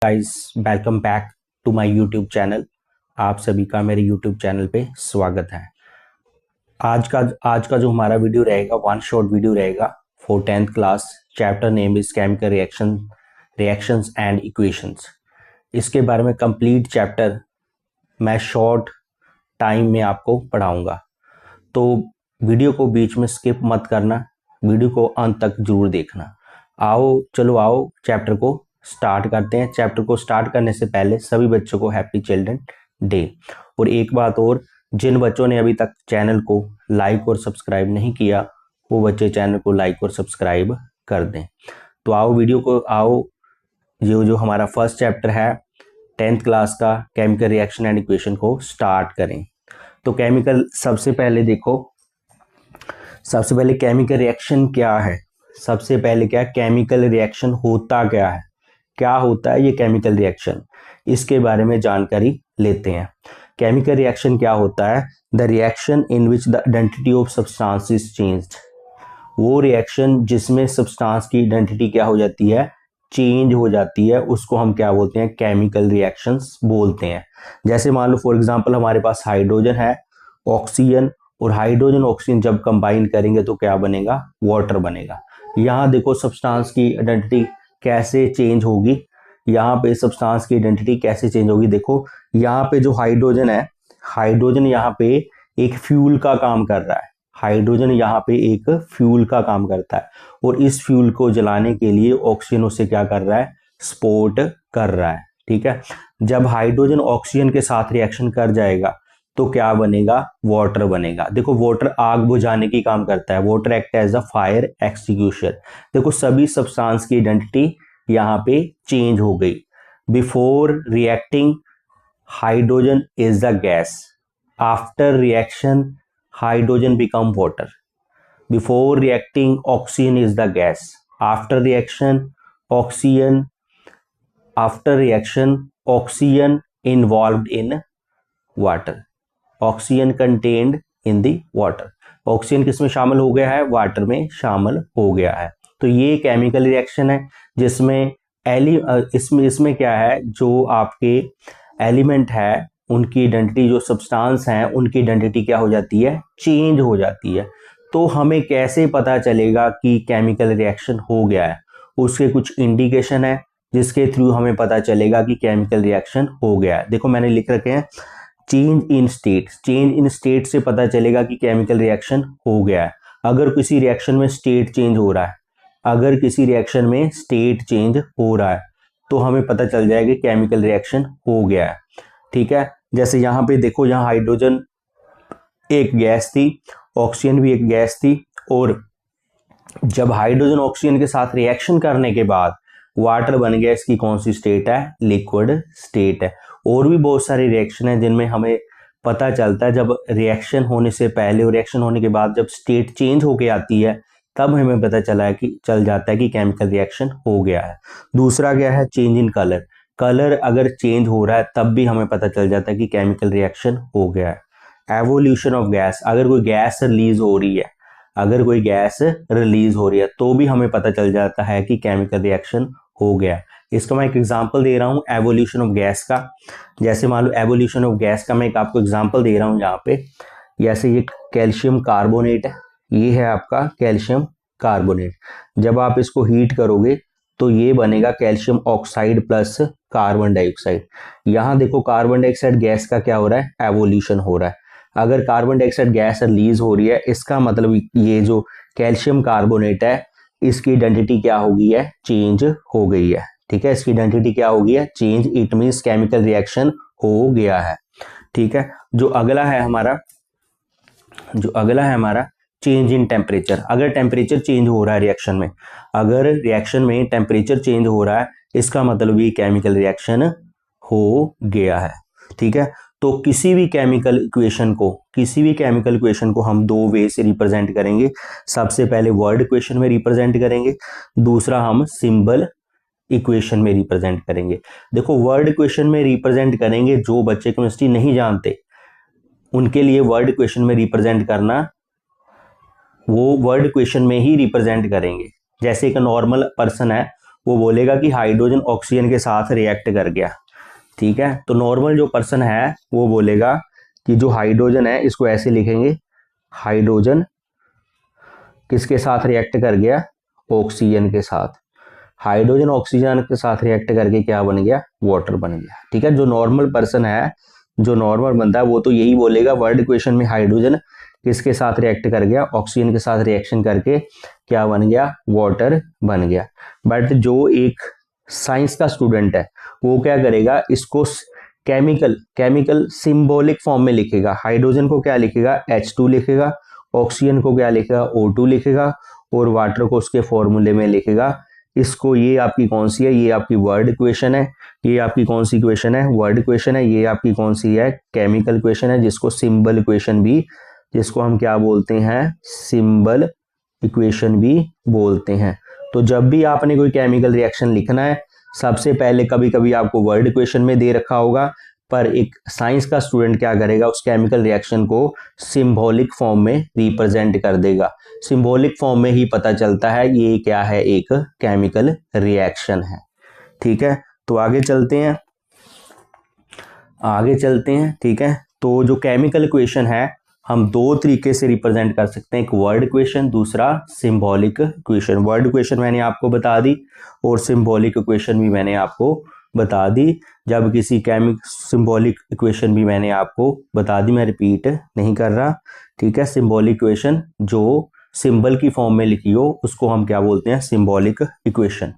Guys, welcome back to my YouTube channel. आप सभी का मेरे यूट्यूब चैनल पे स्वागत है। आज का जो हमारा वीडियो रहेगा वन शॉट वीडियो रहेगा for 10th class. Chapter name is chemical reactions and equations. इसके बारे में कंप्लीट चैप्टर मैं शॉर्ट टाइम में आपको पढ़ाऊंगा, तो वीडियो को बीच में स्किप मत करना, वीडियो को अंत तक जरूर देखना। आओ चैप्टर को स्टार्ट करते हैं। चैप्टर को स्टार्ट करने से पहले सभी बच्चों को हैप्पी चिल्ड्रन डे। और एक बात और, जिन बच्चों ने अभी तक चैनल को लाइक और सब्सक्राइब नहीं किया वो बच्चे चैनल को लाइक और सब्सक्राइब कर दें। तो आओ जो हमारा फर्स्ट चैप्टर है 10th क्लास का केमिकल रिएक्शन एंड इक्वेशन को स्टार्ट करें। तो सबसे पहले केमिकल रिएक्शन क्या है। सबसे पहले केमिकल रिएक्शन होता क्या होता है ये केमिकल रिएक्शन, इसके बारे में जानकारी लेते हैं। केमिकल रिएक्शन क्या होता है? The reaction in which the identity of substance is changed. वो रिएक्शन जिसमें सब्सटेंस की आइडेंटिटी क्या हो जाती है? चेंज हो जाती है, उसको हम क्या बोलते हैं? केमिकल रिएक्शंस बोलते हैं। जैसे मान लो फॉर एग्जांपल हमारे पास हाइड्रोजन है, ऑक्सीजन, और हाइड्रोजन ऑक्सीजन जब कंबाइन करेंगे तो क्या बनेगा? वाटर बनेगा। यहाँ देखो सब्सटेंस की आइडेंटिटी कैसे चेंज होगी। यहाँ पे सब्सटेंस की आइडेंटिटी कैसे चेंज होगी, देखो यहाँ पे जो हाइड्रोजन है, हाइड्रोजन यहाँ पे एक फ्यूल का काम कर रहा है। हाइड्रोजन यहाँ पे एक फ्यूल का काम करता है, और इस फ्यूल को जलाने के लिए ऑक्सीजन उससे क्या कर रहा है? सपोर्ट कर रहा है। ठीक है, जब हाइड्रोजन ऑक्सीजन के साथ रिएक्शन कर जाएगा तो क्या बनेगा? वाटर बनेगा। देखो वाटर आग बुझाने की काम करता है, water act as a fire extinguisher. देखो सभी सब्सटेंस की आइडेंटिटी यहाँ पे चेंज हो गई। Before reacting hydrogen is the gas, after reaction hydrogen become water. Before reacting oxygen is the gas, after reaction oxygen involved in water, oxygen contained in the water. Oxygen किसमें शामिल हो गया है? Water में शामिल हो गया है। तो ये केमिकल रिएक्शन है जिसमें इसमें क्या है, जो आपके एलिमेंट है उनकी आइडेंटिटी, जो सब्सटेंस हैं उनकी आइडेंटिटी क्या हो जाती है? चेंज हो जाती है। तो हमें कैसे पता चलेगा कि केमिकल रिएक्शन हो गया है? उसके कुछ इंडिकेशन है जिसके थ्रू हमें पता चलेगा कि केमिकल रिएक्शन हो गया है। देखो मैंने लिख रखे हैं चेंज इन स्टेट से पता चलेगा कि केमिकल रिएक्शन हो गया है। अगर किसी रिएक्शन में स्टेट चेंज हो रहा है, तो हमें पता चल जाएगा कि केमिकल रिएक्शन हो गया है। ठीक है, जैसे यहाँ पे देखो, यहाँ हाइड्रोजन एक गैस थी, ऑक्सीजन भी एक गैस थी, और जब हाइड्रोजन ऑक्सीजन के साथ रिएक्शन करने के बाद वाटर बन गया, इसकी कौन सी स्टेट है? लिक्विड स्टेट है। और भी बहुत सारी रिएक्शन है जिनमें हमें पता चलता है जब रिएक्शन होने से पहले और रिएक्शन होने के बाद जब स्टेट चेंज होके आती है तब हमें पता चल जाता है कि केमिकल रिएक्शन हो गया है। दूसरा क्या है? चेंज इन कलर अगर चेंज हो रहा है तब भी हमें पता चल जाता है कि केमिकल रिएक्शन हो गया है। एवोल्यूशन ऑफ गैस, अगर कोई गैस रिलीज हो रही है तो भी हमें पता चल जाता है कि केमिकल रिएक्शन हो गया है। इसका मैं एक एग्जांपल दे रहा हूं एवोल्यूशन ऑफ गैस का। जैसे मान लो एवोल्यूशन ऑफ गैस का मैं एक आपको एग्जांपल दे रहा हूं यहाँ पे। जैसे ये कैल्शियम कार्बोनेट है, ये है आपका कैल्शियम कार्बोनेट। जब आप इसको हीट करोगे तो ये बनेगा calcium oxide plus carbon dioxide. यहाँ देखो कार्बन डाइऑक्साइड गैस का क्या हो रहा है? एवोल्यूशन हो रहा है। अगर कार्बन डाइऑक्साइड गैस रिलीज हो रही है, इसका मतलब ये जो कैल्शियम कार्बोनेट है इसकी आइडेंटिटी क्या हो गई है? चेंज हो गई है। ठीक है, इसकी आइडेंटिटी क्या हो गई है? Change. It means chemical reaction हो गया है। ठीक है, जो अगला है हमारा चेंज इन टेम्परेचर। अगर टेम्परेचर चेंज हो रहा है रिएक्शन में टेम्परेचर चेंज हो रहा है, इसका मतलब ये केमिकल रिएक्शन हो गया है। ठीक है, तो किसी भी केमिकल इक्वेशन को हम दो वे से रिप्रेजेंट करेंगे। सबसे पहले वर्ड इक्वेशन में रिप्रेजेंट करेंगे, दूसरा हम सिंबल इक्वेशन में रिप्रेजेंट करेंगे। देखो वर्ड इक्वेशन में रिप्रेजेंट करेंगे, जो बच्चे केमिस्ट्री नहीं जानते उनके लिए वर्ड इक्वेशन में रिप्रेजेंट करना, वो वर्ड इक्वेशन में ही रिप्रेजेंट करेंगे। जैसे एक नॉर्मल पर्सन है, वो बोलेगा कि हाइड्रोजन ऑक्सीजन के साथ रिएक्ट कर गया। ठीक है, तो नॉर्मल जो पर्सन है वो बोलेगा कि जो हाइड्रोजन है इसको ऐसे लिखेंगे, हाइड्रोजन किसके साथ रिएक्ट कर गया, ऑक्सीजन के साथ। हाइड्रोजन ऑक्सीजन के साथ रिएक्ट करके क्या बन गया, वाटर बन गया। ठीक है, जो नॉर्मल पर्सन है, जो नॉर्मल बंदा है वो तो यही बोलेगा वर्ड इक्वेशन में हाइड्रोजन किसके साथ रिएक्ट कर गया, ऑक्सीजन के साथ रिएक्शन करके क्या बन गया, वाटर बन गया। बट जो एक साइंस का स्टूडेंट है वो क्या करेगा, इसको केमिकल सिंबॉलिक फॉर्म में लिखेगा। हाइड्रोजन को क्या लिखेगा, H2 लिखेगा, ऑक्सीजन को क्या लिखेगा, O2 लिखेगा, और वाटर को उसके फॉर्मूले में लिखेगा। इसको, ये आपकी कौन सी है, ये आपकी वर्ड इक्वेशन है। ये आपकी कौन सी इक्वेशन है, वर्ड इक्वेशन है। ये आपकी कौन सी है, केमिकल इक्वेशन है, जिसको सिंबल इक्वेशन भी, जिसको हम क्या बोलते हैं, सिंबल इक्वेशन भी बोलते हैं। तो जब भी आपने कोई केमिकल रिएक्शन लिखना है, सबसे पहले कभी कभी आपको वर्ड इक्वेशन में दे रखा होगा, पर एक साइंस का स्टूडेंट क्या करेगा, उस केमिकल रिएक्शन को सिंबॉलिक फॉर्म में रिप्रेजेंट कर देगा। सिंबॉलिक फॉर्म में ही पता चलता है ये क्या है, एक केमिकल रिएक्शन है। ठीक है, तो आगे चलते हैं, ठीक है। तो जो केमिकल इक्वेशन है हम दो तरीके से रिप्रेजेंट कर सकते हैं, एक वर्ड इक्वेशन, दूसरा सिंबॉलिक इक्वेशन। वर्ड इक्वेशन मैंने आपको बता दी और सिंबॉलिक इक्वेशन भी मैंने आपको बता दी। जब किसी सिंबॉलिक इक्वेशन भी मैंने आपको बता दी, मैं रिपीट नहीं कर रहा। ठीक है, सिंबॉलिक इक्वेशन जो सिंबल की फॉर्म में लिखी हो उसको हम क्या बोलते हैं, सिंबॉलिक इक्वेशन।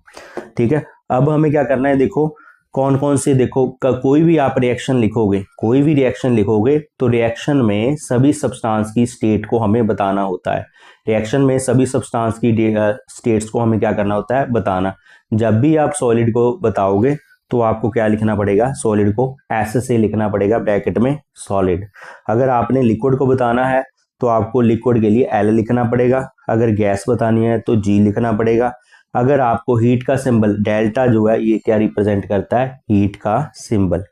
ठीक है, अब हमें क्या करना है, देखो कौन कौन से, देखो कोई भी आप रिएक्शन लिखोगे, कोई भी रिएक्शन लिखोगे तो रिएक्शन में सभी सब्सटेंस की स्टेट को हमें बताना होता है। रिएक्शन में सभी सब्सटेंस की स्टेट्स को हमें क्या करना होता है, बताना। जब भी आप सॉलिड को बताओगे तो आपको क्या लिखना पड़ेगा, सॉलिड को ऐसे से लिखना पड़ेगा, ब्रैकेट में सॉलिड। अगर आपने लिक्विड को बताना है तो आपको लिक्विड के लिए L लिखना पड़ेगा। अगर गैस बतानी है तो G लिखना पड़ेगा। अगर आपको हीट का सिंबल डेल्टा जो है ये क्या रिप्रेजेंट करता है, हीट का सिंबल।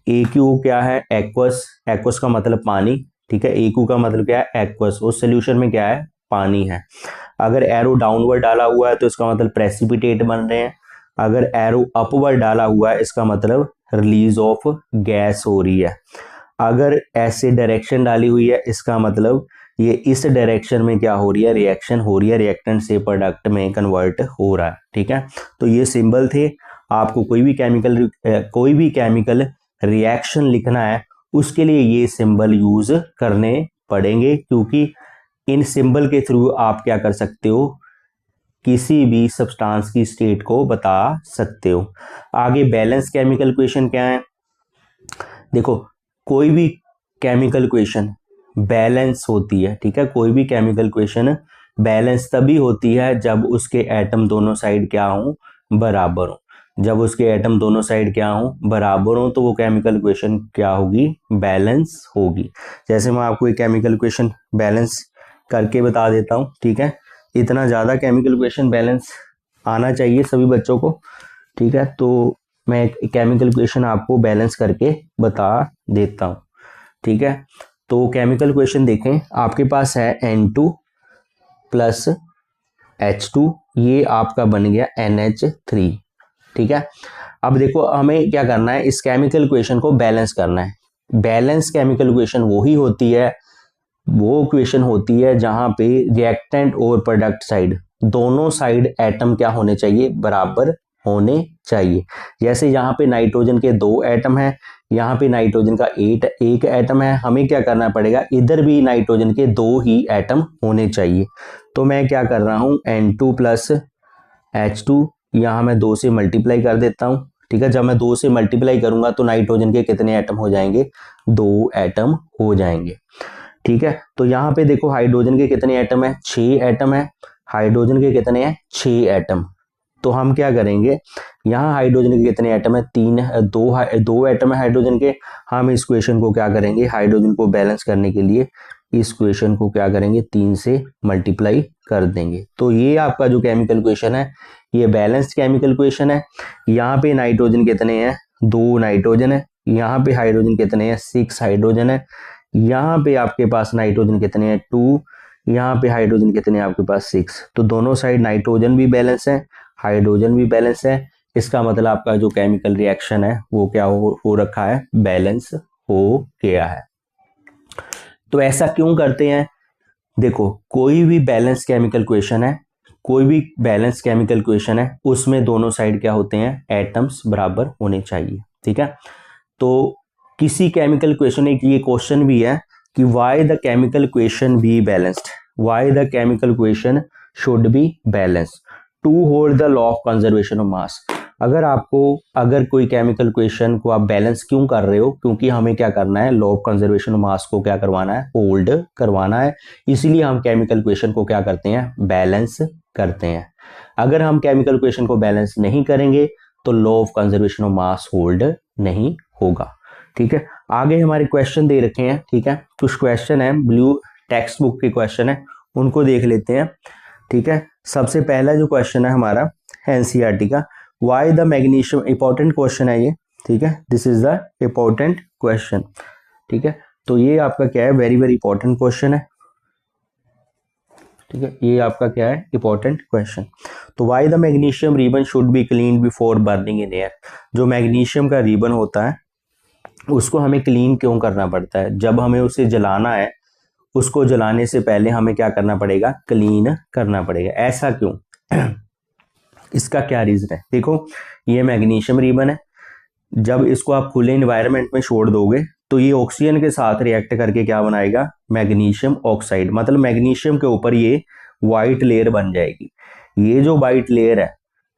AQ क्या है, एक्वस, एक्वस का मतलब पानी। ठीक है, AQ का मतलब क्या है, एक्वस, उस सोल्यूशन में क्या है, पानी है। अगर एरो डाउनवर्ड डाला हुआ है तो इसका मतलब प्रेसिपिटेट बन रहे हैं। अगर एरो अपवर्ड डाला हुआ है इसका मतलब रिलीज ऑफ गैस हो रही है। अगर ऐसे डायरेक्शन डाली हुई है इसका मतलब ये इस डायरेक्शन में क्या हो रही है, रिएक्शन हो रही है, रिएक्टेंट से प्रोडक्ट में कन्वर्ट हो रहा है। ठीक है, तो ये सिंबल थे। आपको कोई भी केमिकल रिएक्शन लिखना है उसके लिए ये सिंबल यूज करने पड़ेंगे, क्योंकि इन सिंबल के थ्रू आप क्या कर सकते हो, किसी भी सब्सटेंस की स्टेट को बता सकते हो। आगे बैलेंस केमिकल इक्वेशन क्या है, देखो कोई भी केमिकल इक्वेशन बैलेंस होती है। ठीक है, कोई भी केमिकल इक्वेशन बैलेंस तभी होती है जब उसके एटम दोनों साइड क्या हो, बराबर हो। जब उसके एटम दोनों साइड क्या हो, बराबर हो, तो वो केमिकल इक्वेशन क्या होगी, बैलेंस होगी। जैसे मैं आपको एक केमिकल इक्वेशन बैलेंस करके बता देता हूँ। ठीक है, इतना ज़्यादा केमिकल इक्वेशन बैलेंस आना चाहिए सभी बच्चों को। ठीक है, तो मैं एक केमिकल इक्वेशन आपको बैलेंस करके बता देता हूँ। ठीक है, तो केमिकल इक्वेशन देखें, आपके पास है N2 प्लस H2, ये आपका बन गया NH3। ठीक है, अब देखो हमें क्या करना है, इस केमिकल इक्वेशन को बैलेंस करना है। बैलेंस केमिकल इक्वेशन वो इक्वेशन होती है जहां पे रिएक्टेंट और प्रोडक्ट साइड दोनों साइड एटम क्या होने चाहिए, बराबर होने चाहिए। जैसे यहाँ पे नाइट्रोजन के 2 एटम हैं, यहाँ पे नाइट्रोजन का एक एटम है, हमें क्या करना पड़ेगा, इधर भी नाइट्रोजन के 2 ही एटम होने चाहिए। तो मैं क्या कर रहा हूँ, N2 प्लस H2 यहाँ मैं 2 से मल्टीप्लाई कर देता हूँ। ठीक है, जब मैं 2 से मल्टीप्लाई करूंगा तो नाइट्रोजन के कितने एटम हो जाएंगे, 2 एटम हो जाएंगे। ठीक है, तो यहाँ पे देखो हाइड्रोजन के कितने एटम है, 6 एटम है। हाइड्रोजन के कितने हैं, 6 एटम। तो हम क्या करेंगे, यहाँ हाइड्रोजन के कितने एटम है, 2 एटम है हाइड्रोजन के। हम इस क्वेश्चन को क्या करेंगे, हाइड्रोजन को बैलेंस करने के लिए इस क्वेश्चन को क्या करेंगे, 3 से मल्टीप्लाई कर देंगे। तो ये आपका जो केमिकल क्वेश्चन है ये बैलेंस्ड केमिकल क्वेश्चन है। यहाँ पे नाइट्रोजन कितने हैं, 2 नाइट्रोजन है। यहाँ पे हाइड्रोजन कितने हैं, 6 हाइड्रोजन है। यहाँ पे आपके पास नाइट्रोजन कितने हैं, 2। यहाँ पे हाइड्रोजन कितने हैं आपके पास, 6। तो दोनों साइड नाइट्रोजन भी बैलेंस है, हाइड्रोजन भी बैलेंस है, इसका मतलब आपका जो केमिकल रिएक्शन है वो क्या हो रखा है, बैलेंस हो गया है। तो ऐसा क्यों करते हैं, देखो कोई भी बैलेंस केमिकल इक्वेशन है, कोई भी बैलेंस केमिकल इक्वेशन है, उसमें दोनों साइड क्या होते हैं, एटम्स बराबर होने चाहिए, ठीक है। तो किसी केमिकल इक्वेशन, एक ये क्वेश्चन भी है कि why the chemical equation be balanced, why the chemical equation should be balanced to hold the law of conservation of mass. अगर कोई केमिकल इक्वेशन को आप बैलेंस क्यों कर रहे हो, क्योंकि हमें क्या करना है, लॉ ऑफ कंजर्वेशन ऑफ मास को क्या करवाना है, होल्ड करवाना है, इसीलिए हम केमिकल इक्वेशन को क्या करते हैं, बैलेंस करते हैं। अगर हम केमिकल इक्वेशन को बैलेंस नहीं करेंगे तो law of conservation of mass hold नहीं होगा, ठीक है। आगे हमारे क्वेश्चन दे रखे हैं, ठीक है, कुछ क्वेश्चन है ब्लू टेक्स्ट बुक के क्वेश्चन है, उनको देख लेते हैं, ठीक है। सबसे पहला जो क्वेश्चन है हमारा एनसीईआरटी का, why the magnesium, important question है ये, ठीक है, this is the important question, ठीक है। तो ये आपका क्या है, वेरी वेरी इंपॉर्टेंट क्वेश्चन है, ठीक है, ये आपका क्या है, इंपॉर्टेंट क्वेश्चन। तो why the magnesium ribbon should be clean before burning in air, जो मैग्नीशियम का रिबन होता है उसको हमें क्लीन क्यों करना पड़ता है, जब हमें उसे जलाना है उसको जलाने से पहले हमें क्या करना पड़ेगा, क्लीन करना पड़ेगा, ऐसा क्यों इसका क्या रीजन है। देखो ये मैग्नीशियम रिबन है, जब इसको आप खुले इन्वायरमेंट में छोड़ दोगे तो ये ऑक्सीजन के साथ रिएक्ट करके क्या बनाएगा, मैग्नीशियम ऑक्साइड, मतलब मैग्नीशियम के ऊपर ये व्हाइट लेयर बन जाएगी। ये जो व्हाइट लेयर है,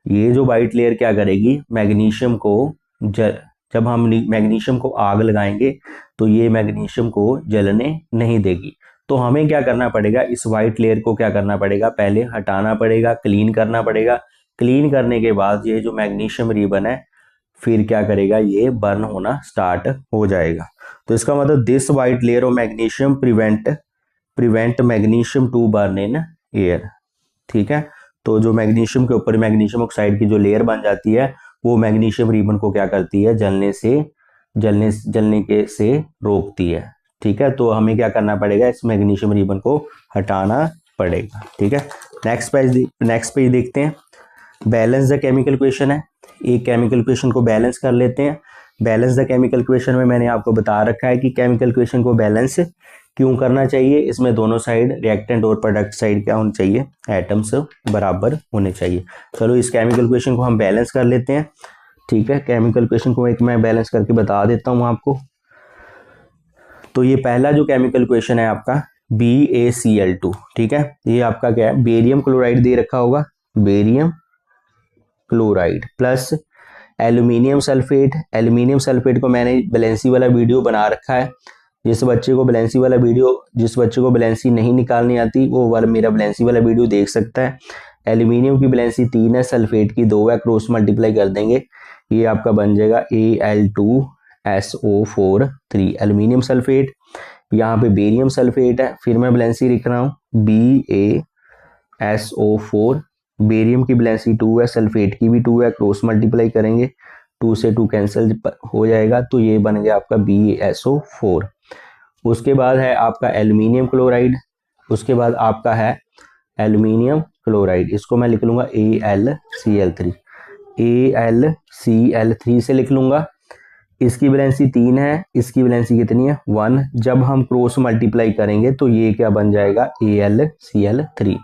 ये जो व्हाइट लेयर क्या करेगी, मैग्नीशियम को जब हम मैग्नीशियम को आग लगाएंगे तो ये मैग्नीशियम को जलने नहीं देगी। तो हमें क्या करना पड़ेगा, इस व्हाइट लेयर को क्या करना पड़ेगा, पहले हटाना पड़ेगा, क्लीन करना पड़ेगा। क्लीन करने के बाद ये जो मैग्नीशियम रिबन है फिर क्या करेगा, ये बर्न होना स्टार्ट हो जाएगा। तो इसका मतलब this white layer of magnesium prevent magnesium to burn in air, ठीक है। तो जो मैग्नीशियम के ऊपर मैग्नीशियम ऑक्साइड की जो लेयर बन जाती है वो मैग्नीशियम रिबन को क्या करती है, जलने के से रोकती है, ठीक है। तो हमें क्या करना पड़ेगा, इस मैग्नीशियम रिबन को हटाना पड़ेगा, ठीक है। नेक्स्ट पेज देखते हैं, बैलेंस द केमिकल इक्वेशन है, एक केमिकल इक्वेशन को बैलेंस कर लेते हैं। बैलेंस द केमिकल इक्वेशन में मैंने आपको बता रखा है कि केमिकल इक्वेशन को बैलेंस क्यों करना चाहिए, इसमें दोनों साइड रिएक्टेंट और प्रोडक्ट साइड क्या होनी चाहिए, एटम्स बराबर होने चाहिए। चलो इस केमिकल इक्वेशन को हम बैलेंस कर लेते हैं, ठीक है। केमिकल इक्वेशन को एक मैं बैलेंस करके बता देता हूं आपको। तो ये पहला जो केमिकल इक्वेशन है आपका BaCl2, ठीक है, ये आपका क्या है, बेरियम क्लोराइड दे रखा होगा, barium chloride plus aluminium sulphate. Aluminium sulphate को मैंने बैलेंसी वाला वीडियो बना रखा है, जिस बच्चे को बैलेंसी नहीं निकालनी आती वो वाला मेरा बैलेंसी वाला वीडियो देख सकता है। एल्यूमिनियम की बैलेंसी 3 है, सल्फेट की 2 है, क्रॉस मल्टीप्लाई कर देंगे, ये आपका बन जाएगा Al2SO4 एल्यूमिनियम सल्फेट। यहाँ पे बेरियम सल्फेट है, फिर मैं बैलेंसी लिख रहा हूँ BaSO4, बेरियम की बैलेंसी 2 है, सल्फेट की भी 2 है, क्रॉस मल्टीप्लाई करेंगे 2 से 2 कैंसिल हो जाएगा, तो ये बन गया आपका BaSO4। उसके बाद है आपका एल्यूमिनियम क्लोराइड, उसके बाद आपका है एल्यूमिनियम क्लोराइड, इसको मैं लिख लूंगा AlCl3 से लिख लूंगा। इसकी बैलेंसी 3 है, इसकी बैलेंसी कितनी है, 1। जब हम क्रॉस मल्टीप्लाई करेंगे तो ये क्या बन जाएगा, AlCl3।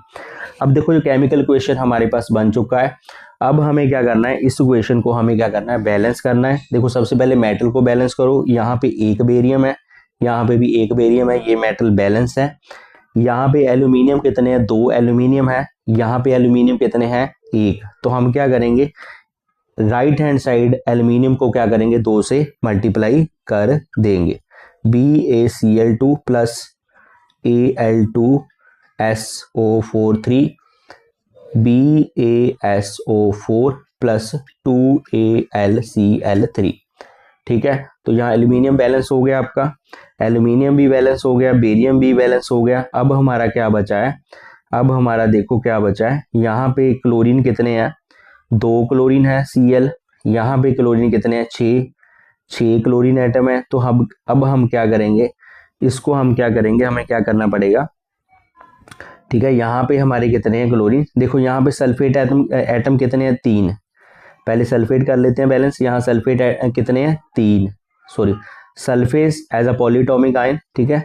अब देखो जो केमिकल इक्वेशन हमारे पास बन चुका है, अब हमें क्या करना है, इस इक्वेशन को हमें क्या करना है, बैलेंस करना है। देखो सबसे पहले मेटल को बैलेंस करो, यहाँ पे एक बेरियम है, यहाँ पे भी एक बेरियम है, ये मेटल बैलेंस है। यहाँ पे एल्यूमिनियम कितने हैं, 2 एल्यूमिनियम है, यहाँ पे एल्यूमिनियम कितने हैं, 1। तो हम क्या करेंगे, राइट हैंड साइड एल्यूमिनियम को क्या करेंगे, 2 से मल्टीप्लाई कर देंगे, BaCl2 plus Al2SO4 BaSO4 plus 2AlCl3, ठीक है। तो यहाँ एल्यूमिनियम बैलेंस हो गया आपका, एल्यूमिनियम भी बैलेंस हो गया, बेरियम भी बैलेंस हो गया। अब हमारा क्या बचा है, अब हमारा देखो क्या बचा है, यहाँ पे क्लोरीन कितने हैं, 2 क्लोरीन है Cl, यहाँ पे क्लोरीन कितने हैं, 6 क्लोरीन एटम है। तो अब हम क्या करेंगे, इसको हम क्या करेंगे, हमें क्या करना पड़ेगा, ठीक है। यहाँ पे हमारे कितने हैं क्लोरीन, देखो यहाँ पे सल्फेट एटम कितने हैं, 3। पहले सल्फेट कर लेते हैं बैलेंस। यहाँ सल्फेट कितने हैं, 3। Sorry, सल्फेस as a polyatomic ion, ठीक है।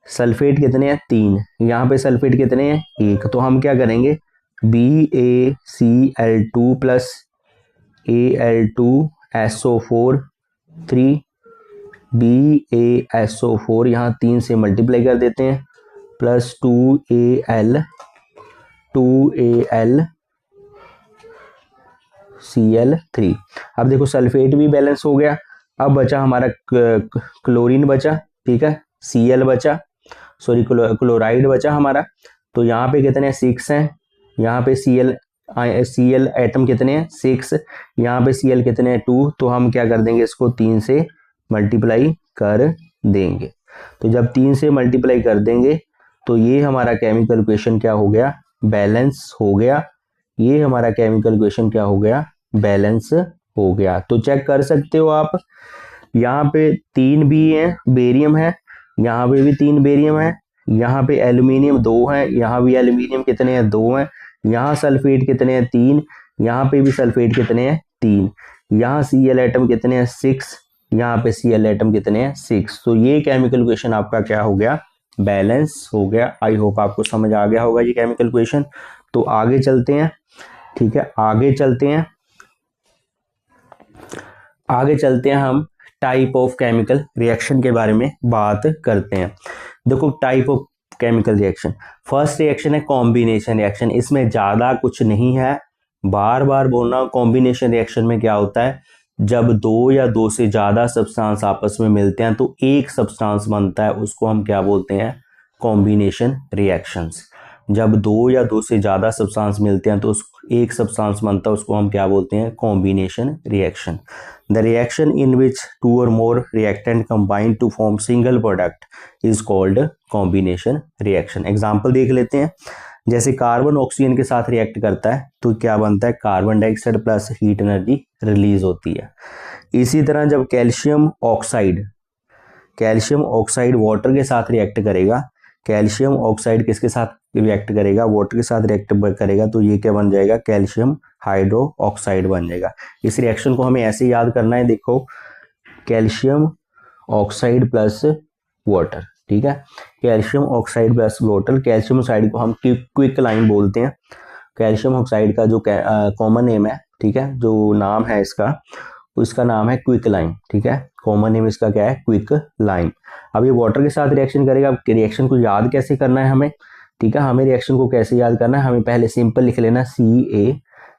सल्फेट कितने हैं, 3। यहाँ पे सल्फेट कितने हैं, 1। तो हम क्या करेंगे, BaCl2 प्लस Al2SO4 3 BaSO4 यहाँ 3 से मल्टीप्लाई कर देते हैं, प्लस 2AlCl3। अब देखो सल्फेट भी बैलेंस हो गया। अब बचा हमारा क्लोरीन बचा, ठीक है, Cl बचा, सॉरी क्लोराइड बचा हमारा। तो यहाँ पे कितने हैं, 6 हैं। यहाँ पे Cl एटम कितने हैं, 6। यहाँ पे Cl कितने हैं, 2। तो हम क्या कर देंगे, इसको 3 से मल्टीप्लाई कर देंगे। तो जब 3 से मल्टीप्लाई कर देंगे तो ये हमारा केमिकल इक्वेशन क्या हो गया, बैलेंस हो गया। ये हमारा केमिकल इक्वेशन क्या हो गया, बैलेंस हो गया। तो चेक कर सकते हो आप, यहाँ पे 3 भी है, बेरियम है, यहाँ पे भी 3 बेरियम है, यहाँ पे एल्यूमिनियम 2 है, यहाँ भी एल्यूमिनियम कितने हैं, 2 हैं। यहाँ सल्फेट कितने हैं, 3। यहाँ पे भी सल्फेट कितने हैं, 3। यहाँ Cl एटम कितने हैं, 6। यहाँ पे Cl एटम कितने हैं, 6। तो ये केमिकल इक्वेशन आपका क्या हो गया, बैलेंस हो गया। आई होप आपको समझ आ गया होगा ये केमिकल इक्वेशन। तो आगे चलते हैं, ठीक है, आगे चलते हैं हम टाइप ऑफ केमिकल रिएक्शन के बारे में बात करते हैं। देखो type of chemical reaction, first reaction है कॉम्बिनेशन रिएक्शन। इसमें ज्यादा कुछ नहीं है, बार बार बोलना। कॉम्बिनेशन रिएक्शन में क्या होता है, जब 2 या 2 से ज्यादा सब्सटेंस आपस में मिलते हैं तो एक सब्सटेंस बनता है, उसको हम क्या बोलते हैं, कॉम्बिनेशन रिएक्शंस। जब 2 या 2 से ज्यादा सब्सटेंस मिलते हैं तो एक सब्सटेंस बनता है, उसको हम क्या बोलते हैं, combination reaction. The reaction in which 2 और more reactant combine to form single product is called combination reaction. Example देख लेते हैं, जैसे कार्बन ऑक्सीजन के साथ रिएक्ट करता है तो क्या बनता है, carbon dioxide plus heat energy release होती है। इसी तरह जब कैल्शियम ऑक्साइड वाटर के साथ रिएक्ट करेगा, कैल्शियम ऑक्साइड किसके साथ रिएक्ट करेगा, वाटर के साथ रिएक्ट करेगा, तो ये क्या बन जाएगा, कैल्शियम हाइड्रो ऑक्साइड बन जाएगा। इस रिएक्शन को हमें ऐसे याद करना है, देखो कैल्शियम ऑक्साइड प्लस वाटर, ठीक है, calcium oxide plus water. Calcium oxide को हम क्विक लाइन बोलते हैं। कैल्शियम ऑक्साइड का जो कॉमन नेम है, ठीक है, जो नाम है इसका नाम है क्विक लाइन, ठीक है, कॉमन नेम इसका क्या है, क्विक लाइन। अब ये वाटर के साथ रिएक्शन करेगा। अब रिएक्शन को याद कैसे करना है हमें, ठीक है, हमें रिएक्शन को कैसे याद करना है, हमें पहले सिंपल लिख लेना Ca,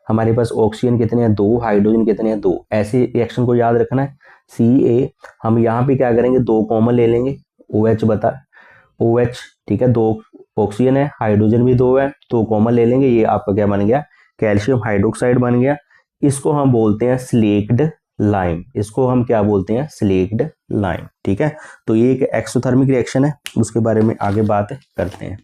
हमारे पास ऑक्सीजन कितने हैं, 2, हाइड्रोजन कितने हैं, 2। ऐसे रिएक्शन को याद रखना है। Ca हम यहाँ पे क्या करेंगे, 2 कॉमन ले लेंगे, OH, ठीक है, 2 ऑक्सीजन है, हाइड्रोजन भी 2 है, तो कॉमन ले लेंगे, ये आपका क्या बन गया, कैल्शियम हाइड्रोक्साइड बन गया। इसको हम बोलते हैं स्लेक्ड लाइम, इसको हम क्या बोलते हैं, स्लेक्ड लाइम, ठीक है। तो ये एक एक्सोथर्मिक रिएक्शन है, उसके बारे में आगे बात करते हैं,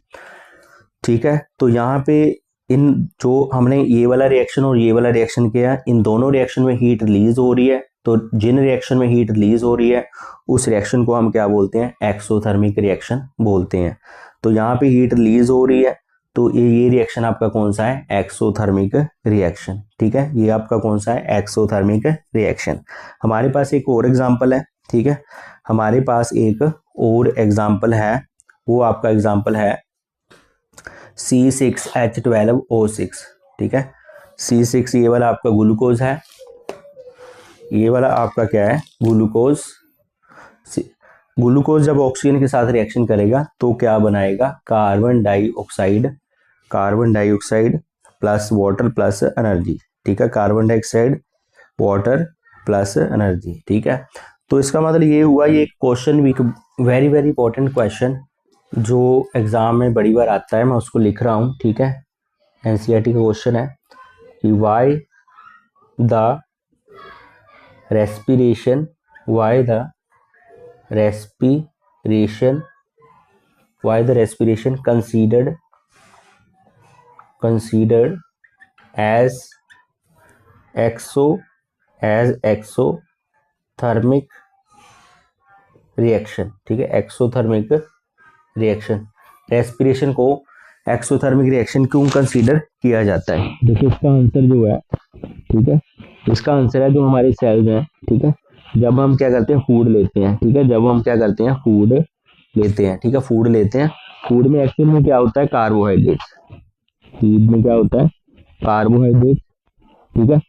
ठीक है। तो यहाँ पे इन जो हमने ये वाला रिएक्शन और ये वाला रिएक्शन किया, इन दोनों रिएक्शन में हीट रिलीज हो रही है। तो जिन रिएक्शन में हीट रिलीज हो रही है उस रिएक्शन को हम क्या बोलते हैं, एक्सोथर्मिक रिएक्शन बोलते हैं। तो यहाँ पे हीट रिलीज हो रही है, तो ये रिएक्शन आपका कौन सा है, एक्सोथर्मिक रिएक्शन, ठीक है, ये आपका कौन सा है, एक्सोथर्मिक रिएक्शन। हमारे पास एक और एग्जांपल है, ठीक है, हमारे पास एक और एग्जांपल है, वो आपका एग्जांपल है C6H12O6, ठीक है। C6 ये वाला आपका ग्लूकोज है, ये वाला आपका क्या है, ग्लूकोज। ग्लूकोज जब ऑक्सीजन के साथ रिएक्शन करेगा तो क्या बनाएगा, carbon dioxide plus water plus energy, ठीक है, carbon dioxide water plus energy, ठीक है। तो इसका मतलब ये हुआ, ये क्वेश्चन भी वेरी वेरी इंपॉर्टेंट क्वेश्चन जो एग्जाम में बड़ी बार आता है, मैं उसको लिख रहा हूँ, ठीक है। एनसीईआरटी का क्वेश्चन है कि why the respiration considered as exothermic reaction, ठीक है, एक्सोथर्मिक रिएक्शन। रेस्पिरेशन को एक्सोथर्मिक रिएक्शन क्यों कंसीडर किया जाता है? देखिए इसका आंसर जो है, ठीक है, इसका आंसर है जो हमारी सेल्स हैं, ठीक है, जब हम क्या करते हैं फूड लेते हैं, ठीक है, जब हम क्या करते हैं फूड लेते हैं, ठीक है, फूड लेते हैं, फूड में एक्चुअल में क्या होता है कार्बोहाइड्रेट, फूड में क्या होता है कार्बोहाइड्रेट, ठीक है,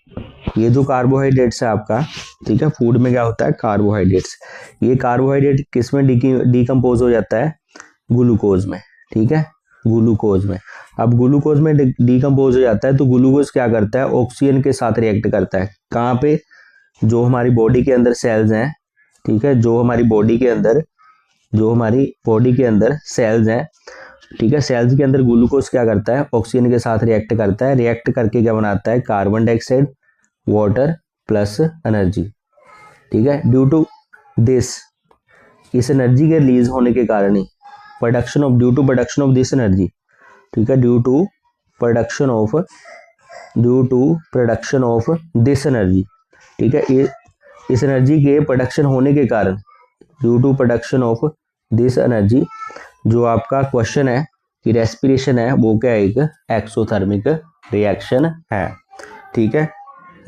ये जो कार्बोहाइड्रेट्स है आपका, ठीक है, फूड में क्या होता है कार्बोहाइड्रेट्स, ये कार्बोहाइड्रेट किस में डिकम्पोज हो जाता है ग्लूकोज में, ठीक है, ग्लूकोज में। अब ग्लूकोज में डिकम्पोज हो जाता है तो ग्लूकोज क्या करता है ऑक्सीजन के साथ रिएक्ट करता है, कहाँ पे, जो हमारी बॉडी के अंदर सेल्स हैं, ठीक है, जो हमारी बॉडी के अंदर सेल्स हैं, ठीक है, सेल्स के अंदर ग्लूकोज क्या करता है ऑक्सीजन के साथ रिएक्ट करता है, रिएक्ट करके क्या बनाता है carbon dioxide, water plus energy, ठीक है, ड्यू टू दिस, इस एनर्जी के रिलीज होने के कारण ही due to production of this energy, ठीक है, due to production of this energy, ठीक है, इस एनर्जी के प्रोडक्शन होने के कारण, due to production of this energy, जो आपका क्वेश्चन है कि रेस्पिरेशन है वो क्या है एक एक्सोथर्मिक रिएक्शन है, ठीक है,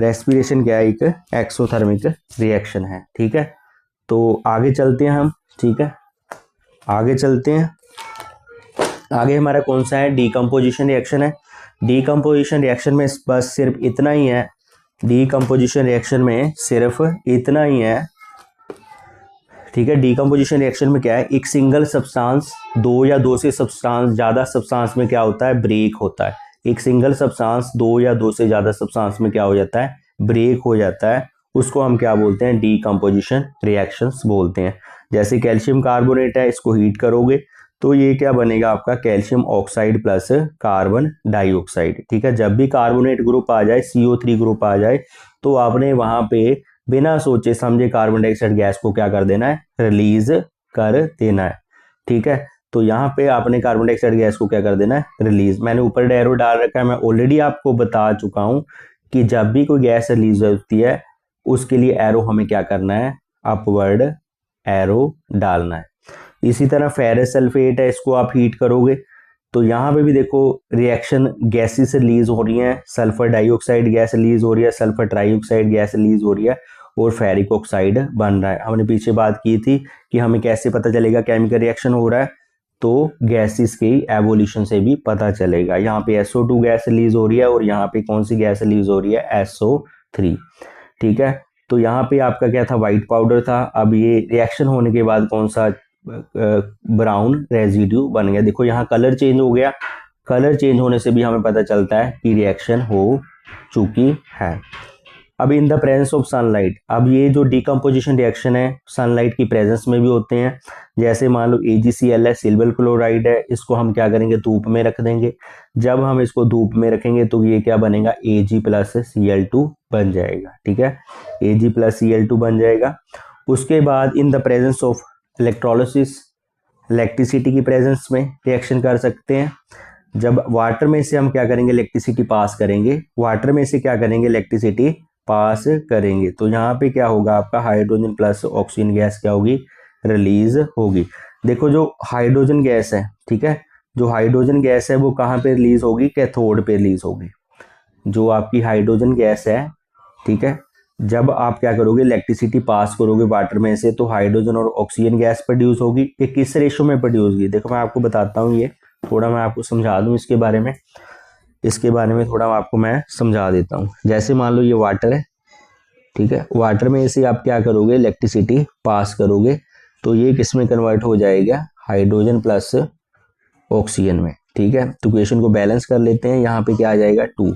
रेस्पिरेशन क्या है एक एक्सोथर्मिक रिएक्शन है, ठीक है। तो आगे चलते हैं हम, ठीक है, आगे चलते हैं, आगे हमारा कौन सा है डीकम्पोजिशन रिएक्शन है। डीकम्पोजिशन रिएक्शन में बस सिर्फ इतना ही है, डीकम्पोजिशन रिएक्शन में सिर्फ इतना ही है, ठीक है, डीकम्पोजिशन रिएक्शन में क्या है एक सिंगल सब्सटेंस दो या दो से सब्सटेंस ज़्यादा सब्सटेंस में क्या होता है ब्रेक होता है, एक सिंगल सब्सटेंस दो या दो से ज़्यादा सब्सटेंस में क्या हो जाता है ब्रेक हो जाता है, उसको हम क्या बोलते हैं डीकम्पोजिशन रिएक्शंस बोलते हैं। जैसे कैल्शियम कार्बोनेट है, इसको हीट करोगे तो ये क्या बनेगा आपका calcium oxide plus carbon dioxide, ठीक है, जब भी कार्बोनेट ग्रुप आ जाए CO3 ग्रुप आ जाए तो आपने वहां पे बिना सोचे समझे कार्बन डाइऑक्साइड गैस को क्या कर देना है रिलीज कर देना है, ठीक है। तो यहाँ पे आपने कार्बन डाइऑक्साइड गैस को क्या कर देना है रिलीज, मैंने ऊपर एरो डाल रखा है, मैं ऑलरेडी आपको बता चुका हूँ कि जब भी कोई गैस रिलीज होती है उसके लिए एरो हमें क्या करना है अपवर्ड एरो डालना है। इसी तरह फेरस सल्फेट है, इसको आप हीट करोगे तो यहाँ पे भी देखो रिएक्शन गैसेस रिलीज हो रही है, सल्फर डाइऑक्साइड गैस रिलीज हो रही है, सल्फर ट्राइऑक्साइड गैस रिलीज हो रही है और फेरिक ऑक्साइड बन रहा है। हमने पीछे बात की थी कि हमें कैसे पता चलेगा केमिकल रिएक्शन हो रहा है, तो गैसेस के एवोल्यूशन से भी पता चलेगा। यहाँ पे SO2 गैस रिलीज हो रही है और यहाँ पे कौन सी गैस रिलीज हो रही है SO3, ठीक है। तो यहाँ पे आपका क्या था व्हाइट पाउडर था, अब ये रिएक्शन होने के बाद कौन सा ब्राउन रेजिड्यू बन गया। देखो यहाँ कलर चेंज हो गया, कलर चेंज होने से भी हमें पता चलता है कि रिएक्शन हो चुकी है। अब in the presence of sunlight, अब ये जो डिकम्पोजिशन रिएक्शन है सनलाइट की प्रेजेंस में भी होते हैं, जैसे मान लो AgCl है सिल्वर क्लोराइड है, इसको हम क्या करेंगे धूप में रख देंगे, जब हम इसको धूप में रखेंगे तो ये क्या बनेगा Ag+Cl2 बन जाएगा, ठीक है, Ag+Cl2 बन जाएगा। उसके बाद in the presence of electrolysis, electricity की प्रेजेंस में रिएक्शन कर सकते हैं, जब वाटर में से हम क्या करेंगे इलेक्ट्रिसिटी पास करेंगे, वाटर में से क्या करेंगे इलेक्ट्रिसिटी पास करेंगे, तो यहाँ पे क्या होगा आपका हाइड्रोजन प्लस ऑक्सीजन गैस क्या होगी रिलीज होगी। देखो जो हाइड्रोजन गैस है, ठीक है, जो हाइड्रोजन गैस है वो कहाँ पे रिलीज होगी कैथोड पे रिलीज होगी, जो आपकी हाइड्रोजन गैस है, ठीक है, जब आप क्या करोगे इलेक्ट्रिसिटी पास करोगे वाटर में से तो हाइड्रोजन और ऑक्सीजन गैस प्रोड्यूस होगी। ये किस रेशो में प्रोड्यूस होगी देखो मैं आपको बताता हूँ, ये थोड़ा मैं आपको समझा दूँ इसके बारे में, थोड़ा आपको मैं समझा देता हूँ। जैसे मान लो ये वाटर है, ठीक है, वाटर में से आप क्या करोगे इलेक्ट्रिसिटी पास करोगे तो ये किस में कन्वर्ट हो जाएगा हाइड्रोजन प्लस ऑक्सीजन में, ठीक है। तो इक्वेशन को बैलेंस कर लेते हैं, यहाँ पे क्या आ जाएगा 2,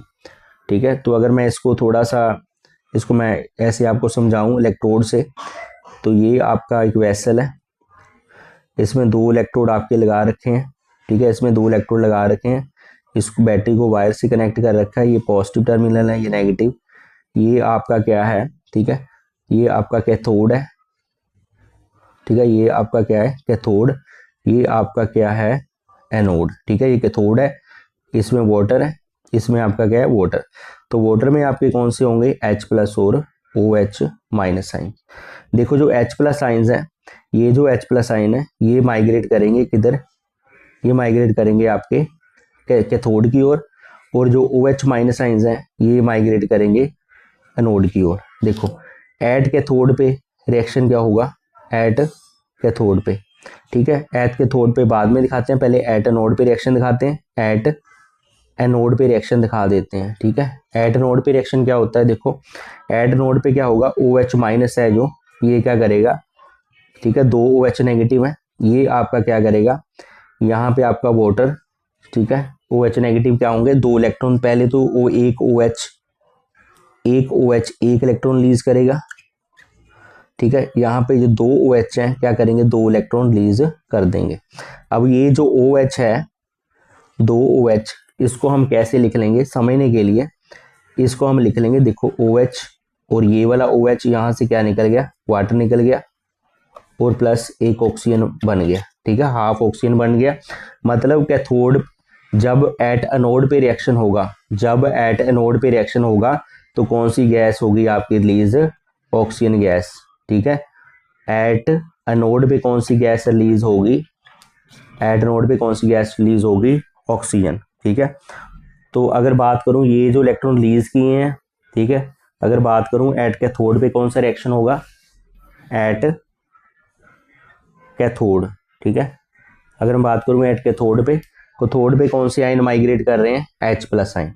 ठीक है। तो अगर मैं इसको थोड़ा सा इसको मैं ऐसे आपको समझाऊं इलेक्ट्रोड से, तो ये आपका एक वेसल है, इसमें 2 इलेक्ट्रोड आपके लगा रखे हैं, ठीक है, इसमें 2 इलेक्ट्रोड लगा रखे हैं, इसको बैटरी को वायर से कनेक्ट कर रखा है, ये पॉजिटिव टर्मिनल है ये नेगेटिव, ये आपका क्या है, ठीक है, ये आपका कैथोड है, ठीक है, ये आपका क्या है कैथोड, ये आपका क्या है एनोड, ठीक है, ये कैथोड है, इसमें वाटर है, इसमें आपका क्या है वाटर, तो वाटर में आपके कौन से होंगे H+ और OH- साइन। देखो जो H+ साइंस है, ये जो H+ साइन है ये माइग्रेट करेंगे किधर, ये माइग्रेट करेंगे आपके कैथोड की ओर, और जो OH माइनस आइंस हैं ये माइग्रेट करेंगे एनोड की ओर। देखो एट कैथोड पे रिएक्शन क्या होगा, एट कैथोड पे, ठीक है। एट कैथोड पे बाद में दिखाते हैं, पहले एट एनोड पे रिएक्शन दिखाते हैं, एट एनोड पे रिएक्शन दिखा देते हैं, ठीक है। एट एनोड पे रिएक्शन क्या होता है, देखो एट एनोड पे क्या होगा, OH माइनस है जो, ये क्या करेगा, ठीक है, 2 OH नेगेटिव है, ये आपका क्या करेगा, यहाँ पे आपका वाटर, ठीक है, OH नेगेटिव क्या होंगे, 2 इलेक्ट्रॉन, पहले तो वो एक OH एक इलेक्ट्रॉन लीज करेगा, ठीक है। यहाँ पे जो 2 OH हैं क्या करेंगे, 2 इलेक्ट्रॉन लीज कर देंगे। अब ये जो OH है 2 OH, इसको हम कैसे लिख लेंगे समझने के लिए, इसको हम लिख लेंगे, देखो OH और ये वाला OH यहाँ से क्या निकल गया, वाटर निकल गया, और प्लस एक ऑक्सीजन बन गया, ठीक है, हाफ ऑक्सीजन बन गया। मतलब कैथोड जब एट एनोड पे रिएक्शन होगा, जब एट एनोड पे रिएक्शन होगा तो कौन सी गैस होगी आपकी रिलीज, ऑक्सीजन गैस, ठीक है। एट एनोड पे कौन सी गैस रिलीज होगी, एट एनोड पे कौन सी गैस रिलीज होगी, ऑक्सीजन, ठीक है। तो अगर बात करूं ये जो इलेक्ट्रॉन रिलीज किए हैं, ठीक है, अगर बात करूं एट कैथोड पे कौन सा रिएक्शन होगा, एट कैथोड, ठीक है। अगर मैं बात करूं एट कैथोड पे, कैथोड पे कौन से आयन माइग्रेट कर रहे हैं, H प्लस आयन,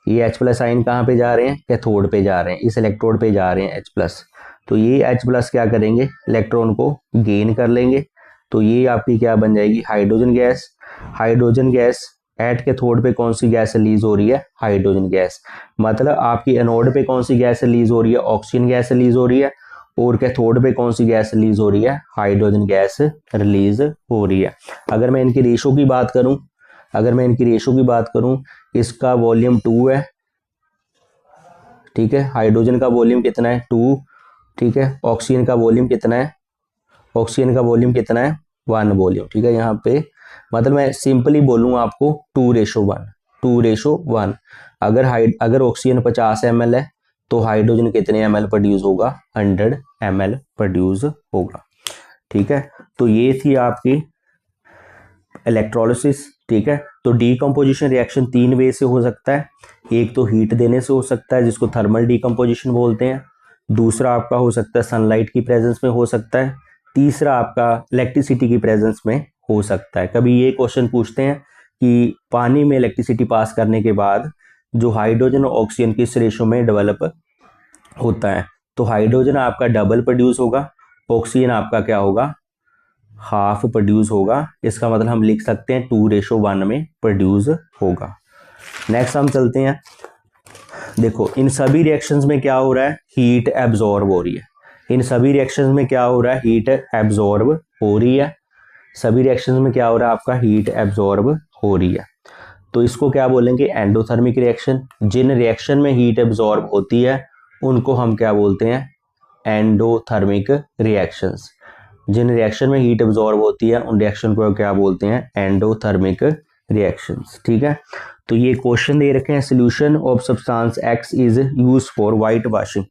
ये H प्लस आयन कहाँ पे जा रहे हैं, कैथोड पे जा रहे हैं, इस इलेक्ट्रोड पे जा रहे हैं H प्लस, तो ये H प्लस क्या करेंगे, इलेक्ट्रॉन को गेन कर लेंगे, तो ये आपकी क्या बन जाएगी, hydrogen gas. Hydrogen gas at cathode पे कौन सी गैस रिलीज हो रही है, हाइड्रोजन गैस। मतलब आपकी एनोड पे कौन सी गैस रिलीज हो रही है, ऑक्सीजन गैस रिलीज हो रही है, और कैथोड पे कौन सी गैस रिलीज हो रही है, हाइड्रोजन गैस रिलीज हो रही है। अगर मैं इनकी रेशो की बात करूं, अगर मैं इनकी रेशो की बात करूं, इसका वॉल्यूम 2 है, ठीक है, हाइड्रोजन का वॉल्यूम कितना है 2, ठीक है। ऑक्सीजन का वॉल्यूम कितना है, ऑक्सीजन का वॉल्यूम कितना है 1 वॉल्यूम, ठीक है। यहाँ पे मतलब मैं सिंपली बोलूँ आपको 2:1, 2:1। अगर ऑक्सीजन 50 ml है तो हाइड्रोजन कितने ml प्रोड्यूस होगा, 100 ml प्रोड्यूस होगा, ठीक है। तो ये थी आपकी इलेक्ट्रोलिसिस, ठीक है। तो डीकम्पोजिशन रिएक्शन 3 वे से हो सकता है, एक तो हीट देने से हो सकता है जिसको थर्मल डीकम्पोजिशन बोलते हैं, दूसरा आपका हो सकता है सनलाइट की प्रेजेंस में हो सकता है, तीसरा आपका इलेक्ट्रिसिटी की प्रेजेंस में हो सकता है। कभी ये क्वेश्चन पूछते हैं कि पानी में इलेक्ट्रिसिटी पास करने के बाद जो हाइड्रोजन और ऑक्सीजन किस रेशो में डेवलप होता है, तो हाइड्रोजन आपका डबल प्रोड्यूस होगा, ऑक्सीजन आपका क्या होगा, हाफ प्रोड्यूस होगा। इसका मतलब हम लिख सकते हैं 2:1 में प्रोड्यूस होगा। नेक्स्ट हम चलते हैं, देखो इन सभी रिएक्शंस में क्या हो रहा है, हीट एब्जॉर्ब हो रही है। इन सभी रिएक्शंस में क्या हो रहा है, हीट एब्जॉर्ब हो रही है। सभी रिएक्शंस में क्या हो रहा है आपका, हीट एब्जॉर्ब हो रही है। तो इसको क्या बोलेंगे, एंडोथर्मिक रिएक्शन। जिन रिएक्शन में हीट एब्जॉर्ब होती है उनको हम क्या बोलते हैं, एंडोथर्मिक रिएक्शंस। जिन रिएक्शन में हीट एब्जॉर्ब होती है उन रिएक्शन को क्या बोलते हैं, एंडोथर्मिक रिएक्शंस, ठीक है। तो ये क्वेश्चन दे रखे हैं, solution of substance X is use for white washing,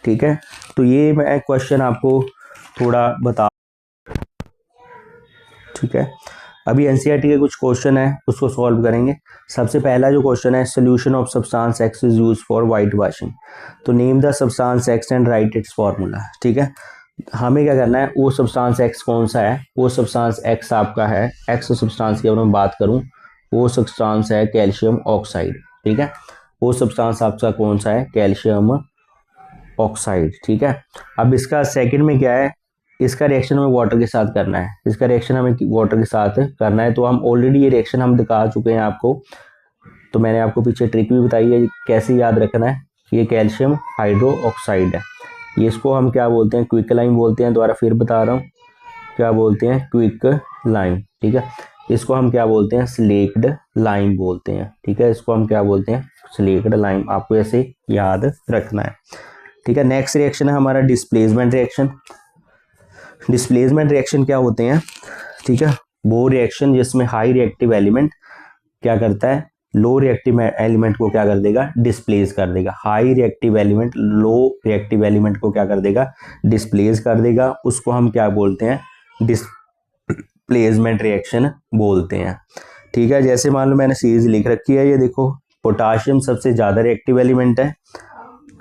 ठीक है। तो ये मैं क्वेश्चन आपको थोड़ा बता, ठीक है। अभी एनसीईआरटी के कुछ क्वेश्चन है उसको सॉल्व करेंगे। सबसे पहला जो क्वेश्चन है, solution of substance X is use for white washing. तो name the substance X and write its formula, ठीक है। हमें क्या करना है, वो सब्सटेंस X कौन सा है, वो सब्सटेंस X आपका है, X सब्सटेंस की अगर मैं बात करूं वो सब्सटेंस है कैल्शियम ऑक्साइड, ठीक है। वो सब्सटेंस आपका कौन सा है, कैल्शियम ऑक्साइड, ठीक है। अब इसका सेकंड में क्या है, इसका रिएक्शन हमें वाटर के साथ करना है, इसका रिएक्शन हमें वाटर के साथ करना है। तो हम ऑलरेडी ये रिएक्शन हम दिखा चुके हैं आपको, तो मैंने आपको पीछे ट्रिक भी बताई है कैसे याद रखना है। ये कैल्शियम हाइड्रो ऑक्साइड है, ये इसको हम क्या बोलते हैं, क्विक लाइम बोलते हैं। दोबारा फिर बता रहा हूँ, क्या बोलते हैं, क्विक लाइम, ठीक है। इसको हम क्या बोलते हैं, स्लेक्ड लाइम बोलते हैं, ठीक है। इसको हम क्या बोलते हैं, स्लेक्ड लाइम, आपको ऐसे याद रखना है, ठीक है। नेक्स्ट रिएक्शन है हमारा डिस्प्लेसमेंट रिएक्शन। डिस्प्लेसमेंट रिएक्शन क्या होते हैं, ठीक है, वो रिएक्शन जिसमें हाई रिएक्टिव एलिमेंट क्या करता है, लो रिएक्टिव एलिमेंट को क्या कर देगा, डिस्प्लेस कर देगा। High reactive element low reactive element को क्या कर देगा, डिस्प्लेस कर देगा। उसको हम क्या बोलते हैं, डिस्प्लेसमेंट रिएक्शन बोलते हैं। ठीक है। जैसे मान लो मैंने सीरीज लिख रखी है, ये देखो पोटाशियम सबसे ज़्यादा रिएक्टिव एलिमेंट है,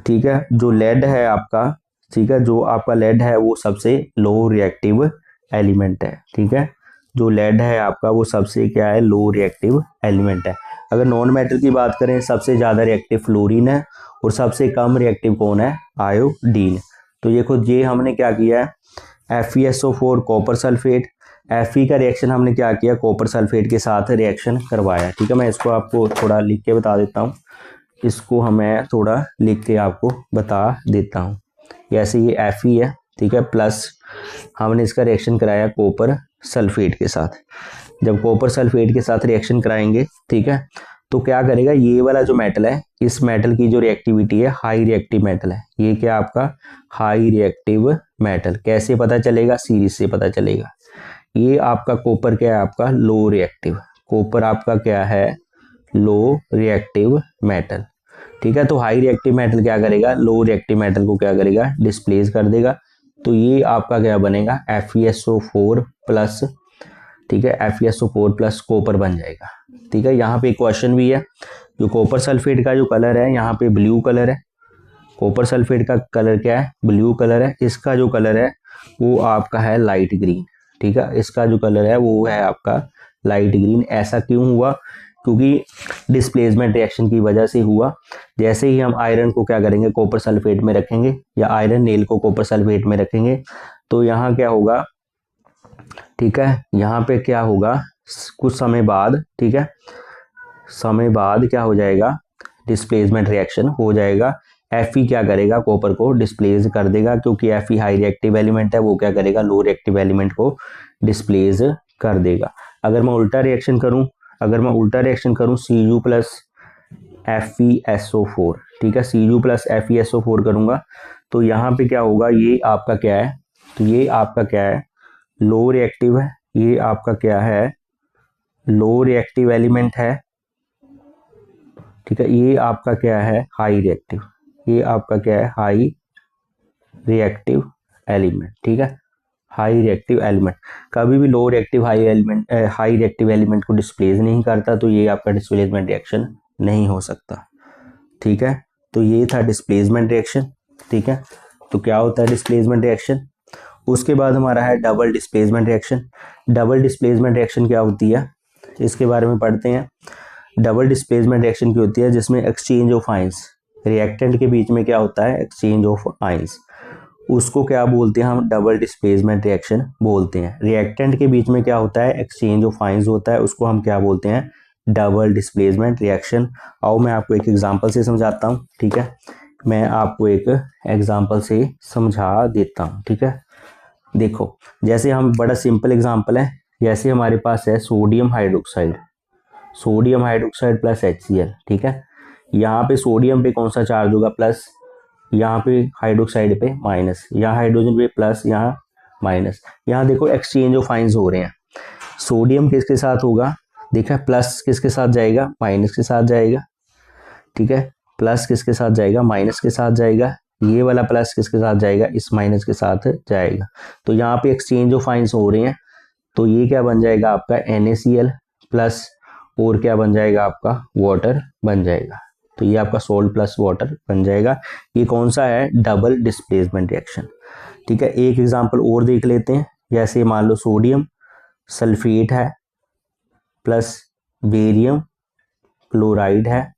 ठीक है। जो लेड है आपका, ठीक है, जो आपका लेड है वो सबसे लो रिएक्टिव एलिमेंट है, ठीक है। जो लेड है आपका वो सबसे क्या है, लो रिएक्टिव एलिमेंट है। अगर नॉन मेटल की बात करें, सबसे ज़्यादा रिएक्टिव फ्लोरीन है और सबसे कम रिएक्टिव कौन है, आयोडीन। तो ये खुद ये हमने क्या किया है, FeSO4 कॉपर सल्फेट, Fe का रिएक्शन हमने क्या किया, कॉपर सल्फेट के साथ रिएक्शन करवाया, ठीक है। मैं इसको आपको थोड़ा लिख के बता देता हूँ, इसको हमें थोड़ा लिख के आपको बता देता हूँ। जैसे ये Fe है, ठीक है, प्लस हमने इसका रिएक्शन कराया कॉपर सल्फेट के साथ। जब कॉपर सल्फेट के साथ रिएक्शन कराएंगे, ठीक है, तो क्या करेगा, ये वाला जो मेटल है, इस मेटल की जो रिएक्टिविटी है हाई रिएक्टिव मेटल है। ये क्या आपका हाई रिएक्टिव मेटल, कैसे पता चलेगा, सीरीज से पता चलेगा। ये आपका कॉपर क्या है, आपका लो रिएक्टिव, कॉपर आपका क्या है, लो रिएक्टिव मेटल, ठीक है। तो हाई रिएक्टिव मेटल क्या करेगा, लो रिएक्टिव मेटल को क्या करेगा, डिस्प्लेस कर देगा। तो ये आपका क्या बनेगा, FeSO4 प्लस, ठीक है, FeSO4 प्लस कॉपर बन जाएगा, ठीक है। यहाँ पे क्वेश्चन भी है, जो कॉपर सल्फेट का जो कलर है यहाँ पे ब्लू कलर है, कॉपर सल्फेट का कलर क्या है, ब्लू कलर है। इसका जो कलर है वो आपका है लाइट ग्रीन, ठीक है। इसका जो कलर है वो है आपका लाइट ग्रीन। ऐसा क्यों हुआ, क्योंकि डिस्प्लेसमेंट रिएक्शन की वजह से हुआ। जैसे ही हम आयरन को क्या करेंगे, कॉपर सल्फेट में रखेंगे, या आयरन नेल को कॉपर सल्फेट में रखेंगे, तो यहाँ क्या होगा, ठीक है, यहाँ पे क्या होगा, कुछ समय बाद, ठीक है, समय बाद क्या हो जाएगा, डिस्प्लेसमेंट रिएक्शन हो जाएगा। Fe क्या करेगा, कॉपर को डिस्प्लेस कर देगा, क्योंकि Fe हाई रिएक्टिव एलिमेंट है, वो क्या करेगा, लो रिएक्टिव एलिमेंट को डिस्प्लेस कर देगा। अगर मैं उल्टा रिएक्शन करूं, Cu प्लस FeSO4, ठीक है, Cu प्लस FeSO4 करूंगा, तो यहाँ पे क्या होगा, ये आपका क्या है, तो ये आपका क्या है, लो रिएक्टिव है। ये आपका क्या है, लो रिएक्टिव एलिमेंट है, ठीक है। ये आपका क्या है, हाई रिएक्टिव, ये आपका क्या है, हाई रिएक्टिव एलिमेंट, ठीक है, हाई रिएक्टिव एलिमेंट। कभी भी low reactive high reactive element को डिस्प्लेस नहीं करता, तो ये आपका डिस्प्लेसमेंट रिएक्शन नहीं हो सकता, ठीक है। तो ये था डिस्प्लेसमेंट रिएक्शन, ठीक है। तो क्या होता है डिस्प्लेसमेंट रिएक्शन। उसके बाद हमारा है double displacement reaction. Double displacement reaction क्या होती है, इसके बारे में पढ़ते हैं। डबल डिस्प्लेसमेंट रिएक्शन की होती है जिसमें एक्सचेंज ऑफ आयंस, रिएक्टेंट के बीच में क्या होता है, एक्सचेंज ऑफ आयंस, उसको क्या बोलते हैं हम, डबल डिस्प्लेसमेंट रिएक्शन बोलते हैं। रिएक्टेंट के बीच में क्या होता है, एक्सचेंज ऑफ आयंस होता है, उसको हम क्या बोलते हैं, डबल डिस्प्लेसमेंट रिएक्शन। आओ मैं आपको एक एग्जांपल से समझाता हूँ, ठीक है, मैं आपको एक एग्जांपल से समझा देता हूँ, ठीक है। देखो, जैसे हम, बड़ा सिंपल एग्जांपल है, जैसे हमारे पास है सोडियम हाइड्रोक्साइड प्लस HCl, ठीक है। यहाँ पे सोडियम पे कौन सा चार्ज होगा, प्लस, यहाँ पे हाइड्रोक्साइड पे माइनस, यहाँ हाइड्रोजन पे प्लस, यहाँ माइनस। यहाँ देखो एक्सचेंज ऑफ आयंस हो रहे हैं। सोडियम किसके साथ होगा, देखा, प्लस किसके साथ जाएगा, माइनस के साथ जाएगा, ठीक है। प्लस किसके साथ जाएगा, माइनस के साथ जाएगा। ये वाला प्लस किसके साथ जाएगा, इस माइनस के साथ जाएगा। तो यहाँ पे एक्सचेंज ऑफ आयंस हो रहे हैं, तो ये क्या बन जाएगा आपका NaCl प्लस, और क्या बन जाएगा आपका, वाटर बन जाएगा। तो ये आपका सोल्ट प्लस वाटर बन जाएगा। ये कौन सा है, डबल डिस्प्लेसमेंट रिएक्शन, ठीक है। एक एग्जांपल और देख लेते हैं। जैसे मान लो सोडियम सल्फेट है प्लस बेरियम क्लोराइड है,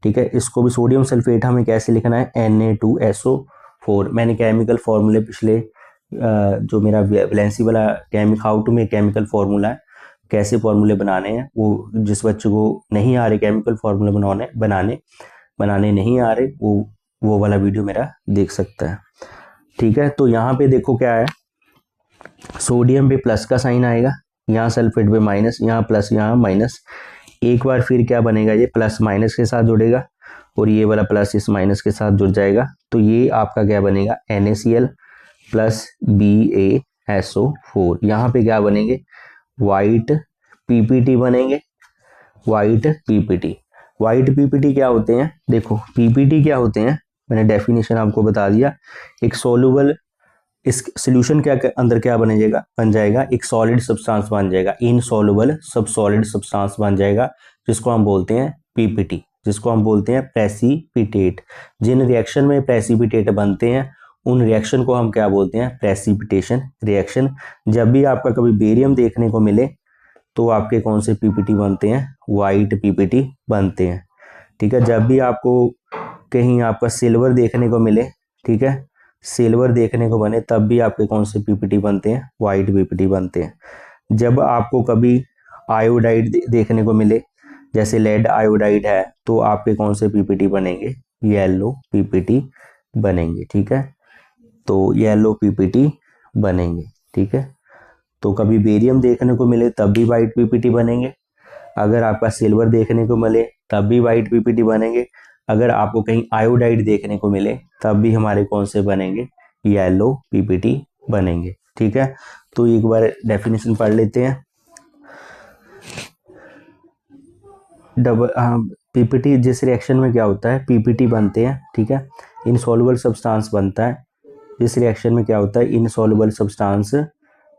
ठीक है। इसको भी सोडियम सल्फेट हमें कैसे लिखना है, Na2SO4। मैंने केमिकल फॉर्मूले पिछले जो मेरा वैलेंसी वाला how to make chemical formula है, कैसे फॉर्मूले बनाने हैं, वो जिस बच्चे को नहीं आ रहे केमिकल फॉर्मूले बनाने नहीं आ रहे, वो वाला वीडियो मेरा देख सकता है, ठीक है। तो यहाँ पे देखो क्या है, सोडियम पे प्लस का साइन आएगा, यहाँ सल्फेट पे माइनस, यहाँ प्लस, यहाँ माइनस। एक बार फिर क्या बनेगा, ये प्लस माइनस के साथ जुड़ेगा, और ये वाला प्लस इस माइनस के साथ जुड़ जाएगा। तो ये आपका क्या बनेगा, NaCl प्लस BaSO4। यहाँ पे क्या बनेंगे, वाइट PPT बनेंगे, वाइट PPT क्या होते हैं, देखो PPT क्या होते हैं, मैंने डेफिनेशन आपको बता दिया। एक सोलूबल इस सोल्यूशन के अंदर क्या बन जाएगा, एक सॉलिड सब्सटेंस बन जाएगा, इनसॉल्युबल सब सॉलिड सब्सटेंस बन जाएगा, जिसको हम बोलते हैं पीपीटी, जिसको हम बोलते हैं प्रेसिपिटेट। जिन रिएक्शन में प्रेसिपिटेट बनते हैं उन रिएक्शन को हम क्या बोलते हैं, प्रेसिपिटेशन रिएक्शन। जब भी आपका कभी बेरियम देखने को मिले तो आपके कौन से पीपीटी बनते हैं, वाइट पीपीटी बनते हैं। ठीक है, जब भी आपको कहीं आपका सिल्वर देखने को मिले, ठीक है, सिल्वर देखने को बने, तब भी आपके कौन से पीपीटी बनते हैं, वाइट पीपीटी बनते हैं। जब आपको कभी आयोडाइड देखने को मिले, जैसे लेड आयोडाइड है, तो आपके कौन से पीपीटी बनेंगे, येलो पीपीटी बनेंगे। ठीक है, तो येलो पीपीटी बनेंगे। ठीक है, तो कभी बेरियम देखने को मिले तब भी वाइट पीपीटी बनेंगे, अगर आपका सिल्वर देखने को मिले तब भी वाइट पीपीटी बनेंगे, अगर आपको कहीं आयोडाइड देखने को मिले तब भी हमारे कौन से बनेंगे, येलो पीपीटी बनेंगे। ठीक है, तो एक बार डेफिनेशन पढ़ लेते हैं। पीपीटी जिस रिएक्शन में क्या होता है, पीपीटी बनते हैं। ठीक है, इनसॉल्युबल सब्सटेंस बनता है, जिस रिएक्शन में क्या होता है, इनसॉल्युबल सब्सटेंस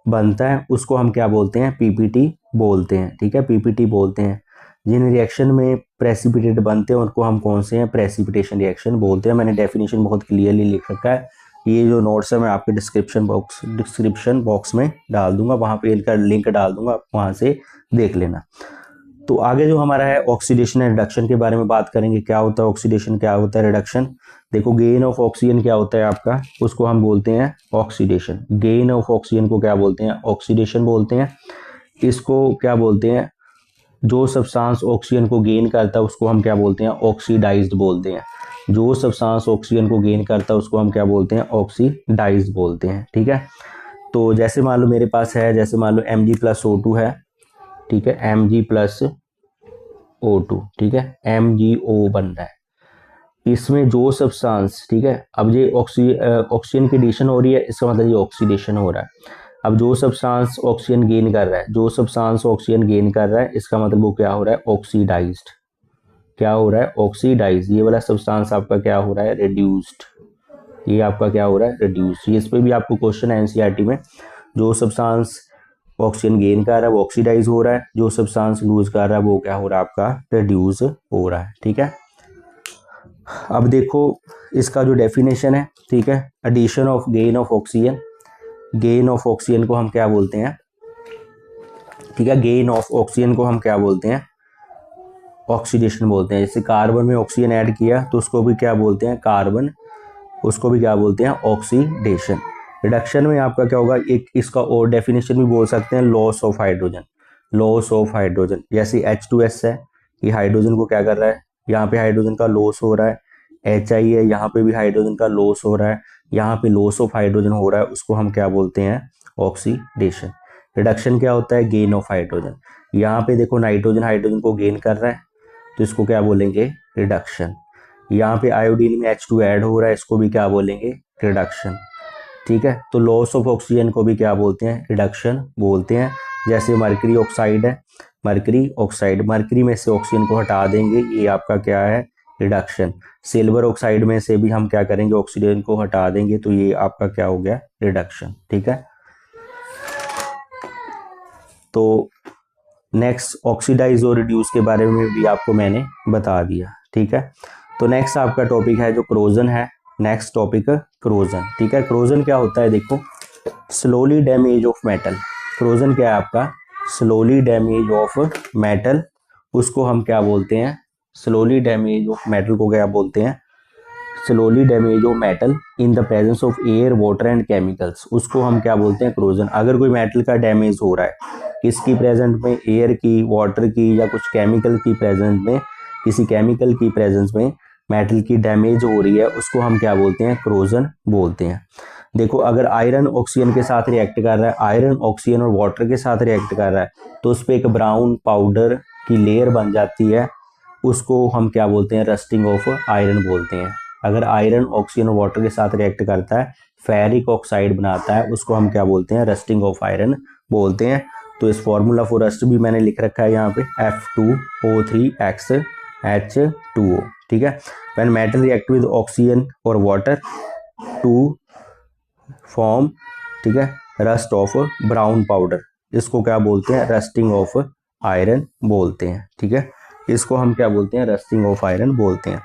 बनता है, उसको हम क्या बोलते हैं, पीपीटी बोलते हैं। ठीक है, पीपीटी बोलते हैं। जिन रिएक्शन में प्रेसिपिटेट बनते हैं उनको हम कौन से हैं, प्रेसिपिटेशन रिएक्शन बोलते हैं। मैंने डेफिनेशन बहुत क्लियरली लिख रखा है, ये जो नोट्स है मैं आपके डिस्क्रिप्शन बॉक्स में डाल दूंगा, वहां पे इनका लिंक डाल दूंगा, आप वहां से देख लेना। तो आगे जो हमारा है ऑक्सीडेशन एंड रिडक्शन के बारे में बात करेंगे। क्या होता है ऑक्सीडेशन, क्या होता है रिडक्शन। देखो, गेन ऑफ ऑक्सीजन क्या होता है आपका, उसको हम बोलते हैं ऑक्सीडेशन। गेन ऑफ ऑक्सीजन को क्या बोलते हैं, ऑक्सीडेशन बोलते हैं। इसको क्या बोलते हैं, जो सब्सटेंस ऑक्सीजन को गेन करता है उसको हम क्या बोलते हैं, ऑक्सीडाइज्ड बोलते हैं। जो सब्सटेंस ऑक्सीजन को गेन करता है उसको हम क्या बोलते हैं, ऑक्सीडाइज्ड बोलते हैं। ठीक है, तो जैसे मान लो मेरे पास है, जैसे मान लो Mg+O2 है। ठीक है, Mg+O2, ठीक है, MgO बन रहा है। इसमें जो सब्सटेंस, ठीक है, अब ये ऑक्सीजन की एडिशन हो रही है, इसका मतलब ये ऑक्सीडेशन हो रहा है। अब जो सब्सटेंस ऑक्सीजन गेन कर रहा है, जो सब्सटेंस ऑक्सीजन गेन कर रहा है, इसका मतलब वो क्या हो रहा है, ऑक्सीडाइज्ड। क्या हो रहा है, ऑक्सीडाइज। ये वाला सब्सटेंस आपका क्या हो रहा है, रिड्यूस्ड। ये आपका क्या हो रहा है, रिड्यूस्ड। इस पे भी आपको क्वेश्चन है एनसीईआरटी में। जो सब्सटेंस ऑक्सीजन गेन कर रहा है वो ऑक्सीडाइज हो रहा है, जो सब्सटेंस लूज कर रहा है वो क्या हो रहा है, आपका रिड्यूस हो रहा है। ठीक है, अब देखो इसका जो डेफिनेशन है, ठीक है, addition of gain of oxygen. Gain of oxygen को हम क्या बोलते हैं, ठीक है, गेन ऑफ ऑक्सीजन को हम क्या बोलते हैं, ऑक्सीडेशन बोलते हैं। जैसे कार्बन में ऑक्सीजन ऐड किया तो उसको भी क्या बोलते हैं, कार्बन, उसको भी क्या बोलते हैं, ऑक्सीडेशन। रिडक्शन में आपका क्या होगा, एक इसका और डेफिनेशन भी बोल सकते हैं, loss of hydrogen. Loss of hydrogen, जैसे H2S है, ये हाइड्रोजन को क्या कर रहा है, यहाँ पे हाइड्रोजन का लॉस हो रहा है। HI है, यहाँ पे भी हाइड्रोजन का लॉस हो रहा है, यहाँ पे लॉस ऑफ हाइड्रोजन हो रहा है, उसको हम क्या बोलते हैं, ऑक्सीडेशन। रिडक्शन क्या होता है, गेन ऑफ हाइड्रोजन। यहाँ पे देखो नाइट्रोजन हाइड्रोजन को गेन कर रहा है, तो इसको क्या बोलेंगे, रिडक्शन। यहाँ पे आयोडीन में H2 ऐड हो रहा है, इसको भी क्या बोलेंगे, रिडक्शन। ठीक है, तो लॉस ऑफ ऑक्सीजन को भी क्या बोलते हैं, रिडक्शन बोलते हैं। जैसे मरकरी ऑक्साइड है, मरकरी ऑक्साइड, मरकरी में से ऑक्सीजन को हटा देंगे, ये आपका क्या है, रिडक्शन। सिल्वर ऑक्साइड में से भी हम क्या करेंगे, ऑक्सीजन को हटा देंगे, तो ये आपका क्या हो गया, रिडक्शन। ठीक है, तो नेक्स्ट ऑक्सीडाइज और रिड्यूस के बारे में भी आपको मैंने बता दिया। ठीक है, तो नेक्स्ट आपका टॉपिक है जो क्रोजन है। Next topic corrosion. ठीक है, क्रोजन क्या होता है, देखो, slowly damage of metal. Corrosion क्या है आपका, स्लोली डैमेज ऑफ मेटल। उसको हम क्या बोलते हैं, स्लोली डैमेज ऑफ मेटल को क्या बोलते हैं, slowly damage of metal in the presence of air, water and chemicals. उसको हम क्या बोलते हैं, क्रोजन। अगर कोई मेटल का डैमेज हो रहा है, किसकी प्रेजेंट में, एयर की, वाटर की, या कुछ केमिकल की प्रेजेंट में, किसी केमिकल की प्रेजेंस में मेटल की डैमेज हो रही है, उसको हम क्या बोलते हैं, क्रोजन बोलते हैं। देखो, अगर आयरन ऑक्सीजन के साथ रिएक्ट कर रहा है, आयरन ऑक्सीजन और वाटर के साथ रिएक्ट कर रहा है, तो उस पर एक ब्राउन पाउडर की लेयर बन जाती है, उसको हम क्या बोलते हैं, रस्टिंग ऑफ आयरन बोलते हैं। अगर आयरन ऑक्सीजन और वाटर के साथ रिएक्ट करता है, फेरिक ऑक्साइड बनाता है, उसको हम क्या बोलते हैं, रस्टिंग ऑफ आयरन बोलते हैं। तो इस फॉर्मूला फॉर रस्ट भी मैंने लिख रखा है यहाँ पे, F2O3H2O। ठीक है, when metal react with oxygen और वाटर टू फॉर्म, ठीक है, रस्ट ऑफ ब्राउन पाउडर, इसको क्या बोलते हैं, रस्टिंग ऑफ आयरन बोलते हैं, ठीक है, इसको हम क्या बोलते हैं, रस्टिंग ऑफ आयरन बोलते हैं।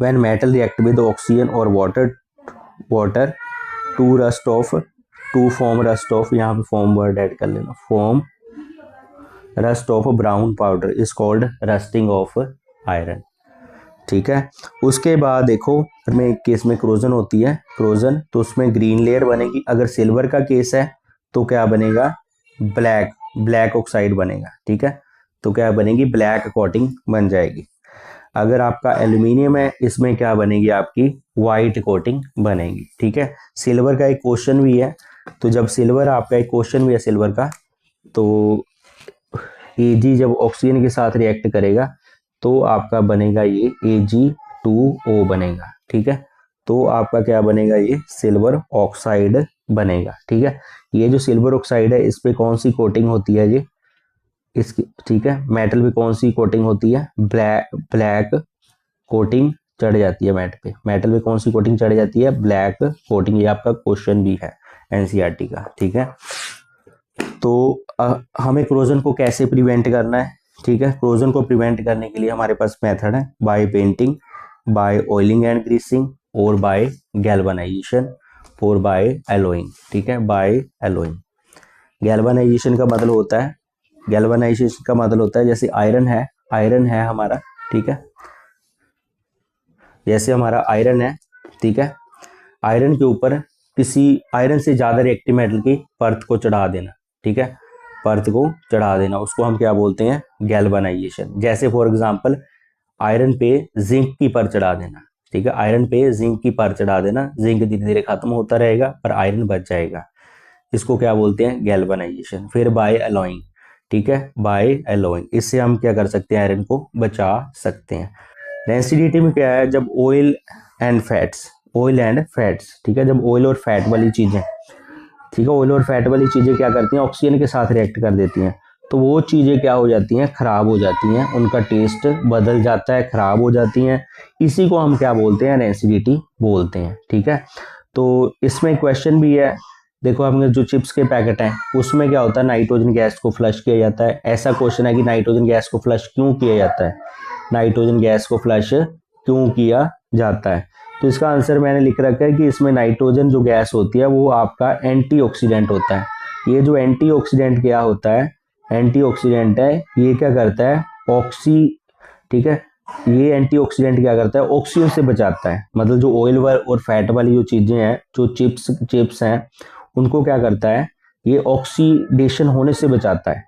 When metal react with oxygen और water to rust of, to form rust of, यहाँ पे फॉर्म वर्ड ऐड कर लेना, form rust of brown powder is called rusting of iron, ठीक है। उसके बाद देखो में केस में क्रोजन होती है, क्रोजन, तो उसमें ग्रीन लेयर बनेगी। अगर सिल्वर का केस है तो क्या बनेगा, ब्लैक ऑक्साइड बनेगा, ठीक है, तो क्या बनेगी, ब्लैक कोटिंग बन जाएगी। अगर आपका एल्यूमिनियम है, इसमें क्या बनेगी, आपकी वाइट कोटिंग बनेगी, ठीक है। सिल्वर का एक क्वेश्चन भी है, तो जब सिल्वर, आपका एक क्वेश्चन भी है सिल्वर का, तो Ag जब ऑक्सीजन के साथ रिएक्ट करेगा तो आपका बनेगा ये Ag2O बनेगा, ठीक है, तो आपका क्या बनेगा, ये सिल्वर ऑक्साइड बनेगा, ठीक है। ये जो सिल्वर ऑक्साइड है, इस पे कौन सी कोटिंग होती है जी, इसकी, ठीक है, मेटल पे कौन सी कोटिंग होती है, ब्लैक कोटिंग चढ़ जाती है मेटल पे कौन सी कोटिंग चढ़ जाती है, ब्लैक कोटिंग। ये आपका क्वेश्चन भी है एनसीईआरटी का, ठीक है। तो हमें क्रोजन को कैसे प्रिवेंट करना है, ठीक है, क्रोजन को प्रिवेंट करने के लिए हमारे पास मेथड है, by painting, by oiling and greasing, और बाय गैल्वेनाइजेशन, और बाय एलोइंग, ठीक है, बाय एलोइंग। गैल्वेनाइजेशन का मतलब होता है, गैल्वेनाइजेशन का मतलब होता है, जैसे आयरन है हमारा, ठीक है, जैसे हमारा आयरन है, ठीक है, आयरन के ऊपर किसी आयरन से ज्यादा रिएक्टिव मेटल की परत को चढ़ा देना, ठीक है, परत को चढ़ा देना, उसको हम क्या बोलते हैं, गैल्वेनाइजेशन। जैसे फॉर एग्जांपल आयरन पे जिंक की परत चढ़ा देना, ठीक है, आयरन पे जिंक की परत चढ़ा देना, जिंक धीरे धीरे खत्म होता रहेगा पर आयरन बच जाएगा, इसको क्या बोलते हैं, गैल्वेनाइजेशन। फिर बाय एलॉइंग, ठीक है, बाय एलॉइंग, इससे हम क्या कर सकते हैं, आयरन को बचा सकते हैं। डेंसिटी में क्या है, जब ऑयल एंड फैट्स, ठीक है, जब ऑयल और फैट वाली चीजें, ठीक है, ऑयल और फैट वाली चीजें क्या करती हैं, ऑक्सीजन के साथ रिएक्ट कर देती हैं, तो वो चीजें क्या हो जाती हैं, खराब हो जाती हैं, उनका टेस्ट बदल जाता है, खराब हो जाती हैं, इसी को हम क्या बोलते हैं, एसिडिटी बोलते हैं, ठीक है। तो इसमें क्वेश्चन भी है, देखो हमने जो चिप्स के पैकेट हैं उसमें क्या होता है, नाइट्रोजन गैस को फ्लश किया जाता है। ऐसा क्वेश्चन है कि नाइट्रोजन गैस को फ्लश क्यों किया जाता है, नाइट्रोजन गैस को फ्लश क्यों किया जाता है, तो इसका आंसर मैंने लिख रखा है कि इसमें नाइट्रोजन जो गैस होती है वो आपका एंटीऑक्सीडेंट होता है। ये जो एंटीऑक्सीडेंट क्या होता है, एंटीऑक्सीडेंट है, ये क्या करता है, ठीक है, ये एंटीऑक्सीडेंट क्या करता है, ऑक्सीजन से बचाता है, मतलब जो ऑयल और फैट वाली जो चीजें हैं, जो चिप्स हैं, उनको क्या करता है, ये ऑक्सीडेशन होने से बचाता है,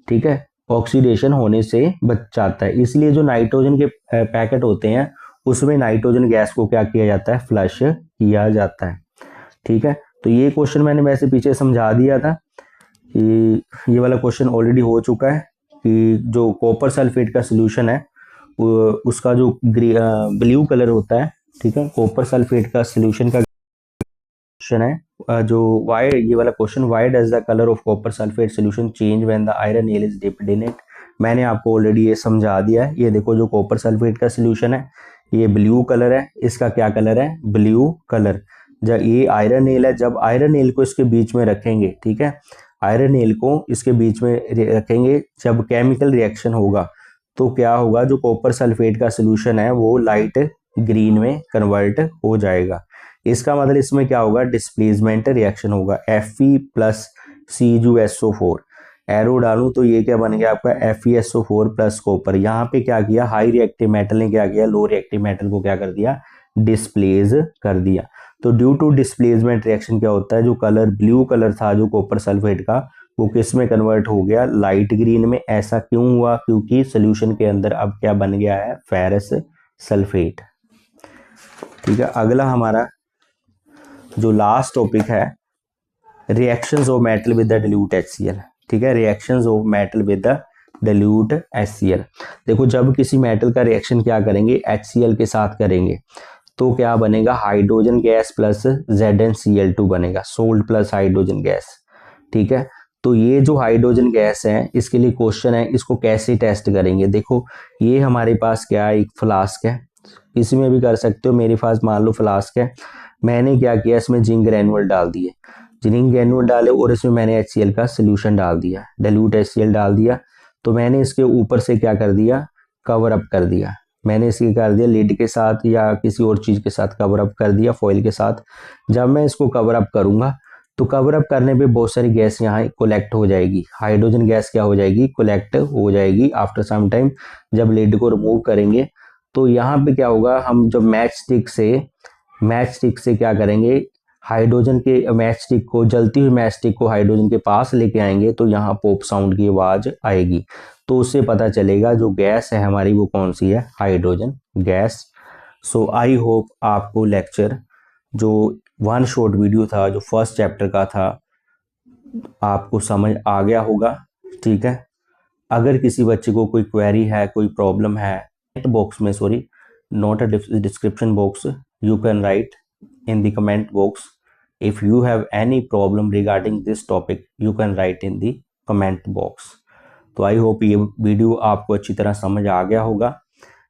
ठीक है, ऑक्सीडेशन होने से बचाता है। इसलिए जो नाइट्रोजन के पैकेट होते हैं उसमें नाइट्रोजन गैस को क्या किया जाता है, फ्लश किया जाता है, ठीक है। तो ये क्वेश्चन मैंने वैसे पीछे समझा दिया था कि ये वाला क्वेश्चन ऑलरेडी हो चुका है कि जो कॉपर सल्फेट का सोल्यूशन है उसका जो ब्लू कलर होता है, ठीक है, कॉपर सल्फेट का सोल्यूशन का क्वेश्चन है जो वाई, ये वाला question, why does the colour of copper sulphate solution change when the iron nail is dipped in it. मैंने आपको ऑलरेडी ये समझा दिया है। ये देखो जो कॉपर सल्फेट का सोल्यूशन है ये ब्लू कलर है, इसका क्या कलर है, ब्लू कलर। जब ये आयरन नेल है, जब आयरन नेल को इसके बीच में रखेंगे, ठीक है, आयरन नेल को इसके बीच में रखेंगे, जब केमिकल रिएक्शन होगा तो क्या होगा, जो कॉपर सल्फेट का सोल्यूशन है वो लाइट ग्रीन में कन्वर्ट हो जाएगा। इसका मतलब इसमें क्या होगा, डिस्प्लेसमेंट रिएक्शन होगा, Fe प्लस CuSO4, एरो डालूं तो ये क्या बन गया आपका FeSO4 प्लस कॉपर। यहाँ पे क्या किया, हाई रिएक्टिव मेटल ने क्या किया, लो रिएक्टिव मेटल को क्या कर दिया, डिस्प्लेस कर दिया। तो ड्यू टू डिस्प्लेसमेंट रिएक्शन क्या होता है, जो कलर ब्लू कलर था जो कॉपर सल्फेट का, वो किस में कन्वर्ट हो गया, लाइट ग्रीन में। ऐसा क्यों हुआ, क्योंकि सोल्यूशन के अंदर अब क्या बन गया है, फेरस सल्फेट। ठीक है, अगला हमारा जो लास्ट टॉपिक है, reactions of metal with the dilute HCl। ठीक है, reactions of metal with the dilute HCl। देखो जब किसी मेटल का रिएक्शन क्या करेंगे, HCl के साथ करेंगे तो क्या बनेगा, हाइड्रोजन गैस प्लस ZnCl2 बनेगा, सोल्ट प्लस हाइड्रोजन गैस। ठीक है, तो ये जो हाइड्रोजन गैस है इसके लिए क्वेश्चन है, इसको कैसे टेस्ट करेंगे। देखो ये हमारे पास क्या है, एक फ्लास्क है, किसी में भी कर सकते हो, मेरे पास मान लो फ्लास्क है। मैंने क्या किया, इसमें जिंक ग्रैनुअल डाल दिए, जिंक ग्रैनुअल डाले और इसमें मैंने HCl का सोल्यूशन डाल दिया, डाइल्यूट HCl डाल दिया। तो मैंने इसके ऊपर से क्या कर दिया, कवर अप कर दिया। मैंने इसके कर दिया लिड के साथ या किसी और चीज़ के साथ कवर अप कर दिया, फॉइल के साथ। जब मैं इसको कवर अप करूँगा तो कवर अप करने पे बहुत सारी गैस यहाँ कोलेक्ट हो जाएगी, हाइड्रोजन गैस क्या हो जाएगी, कोलेक्ट हो जाएगी। आफ्टर सम टाइम जब लिड को रिमूव करेंगे तो यहाँ पे क्या होगा, हम जब मैच स्टिक से क्या करेंगे, हाइड्रोजन के मैच स्टिक को, जलती हुई मैच स्टिक को हाइड्रोजन के पास लेके आएंगे तो यहाँ पॉप साउंड की आवाज आएगी। तो उससे पता चलेगा जो गैस है हमारी वो कौन सी है, hydrogen gas. So I hope आपको लेक्चर जो वन शॉर्ट वीडियो था, जो फर्स्ट चैप्टर का था, आपको समझ आ गया होगा। ठीक है, अगर किसी बच्चे को कोई क्वेरी है, कोई प्रॉब्लम है, बॉक्स में, sorry not a description box, you can write in the comment box. If you have any problem regarding this topic, you can write in the comment box. तो आई होप ये video आपको अच्छी तरह समझ आ गया होगा।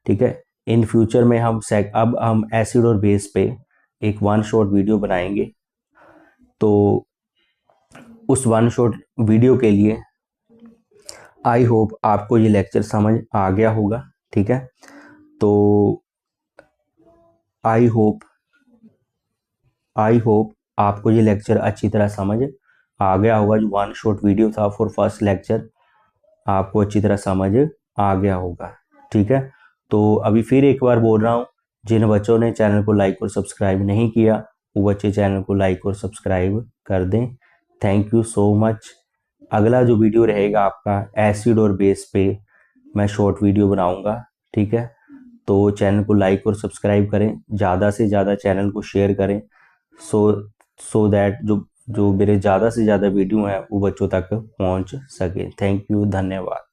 ठीक है, इन फ्यूचर में अब हम एसिड और बेस पे एक वन शॉट वीडियो बनाएंगे। तो उस वन शॉट वीडियो के लिए आई होप आपको ये लेक्चर समझ आ गया होगा। ठीक है, तो आई होप आपको ये लेक्चर अच्छी तरह समझ आ गया होगा। जो वन शॉट वीडियो था फॉर फर्स्ट लेक्चर, आपको अच्छी तरह समझ आ गया होगा। ठीक है, तो अभी फिर एक बार बोल रहा हूँ, जिन बच्चों ने चैनल को लाइक और सब्सक्राइब नहीं किया वो बच्चे चैनल को लाइक और सब्सक्राइब कर दें। Thank you so much. अगला जो वीडियो रहेगा आपका एसिड और बेस पे मैं शॉर्ट वीडियो बनाऊंगा। ठीक है, तो चैनल को लाइक और सब्सक्राइब करें, ज़्यादा से ज़्यादा चैनल को शेयर करें, सो दैट जो मेरे ज़्यादा से ज़्यादा वीडियो हैं वो बच्चों तक पहुंच सके। थैंक यू, धन्यवाद।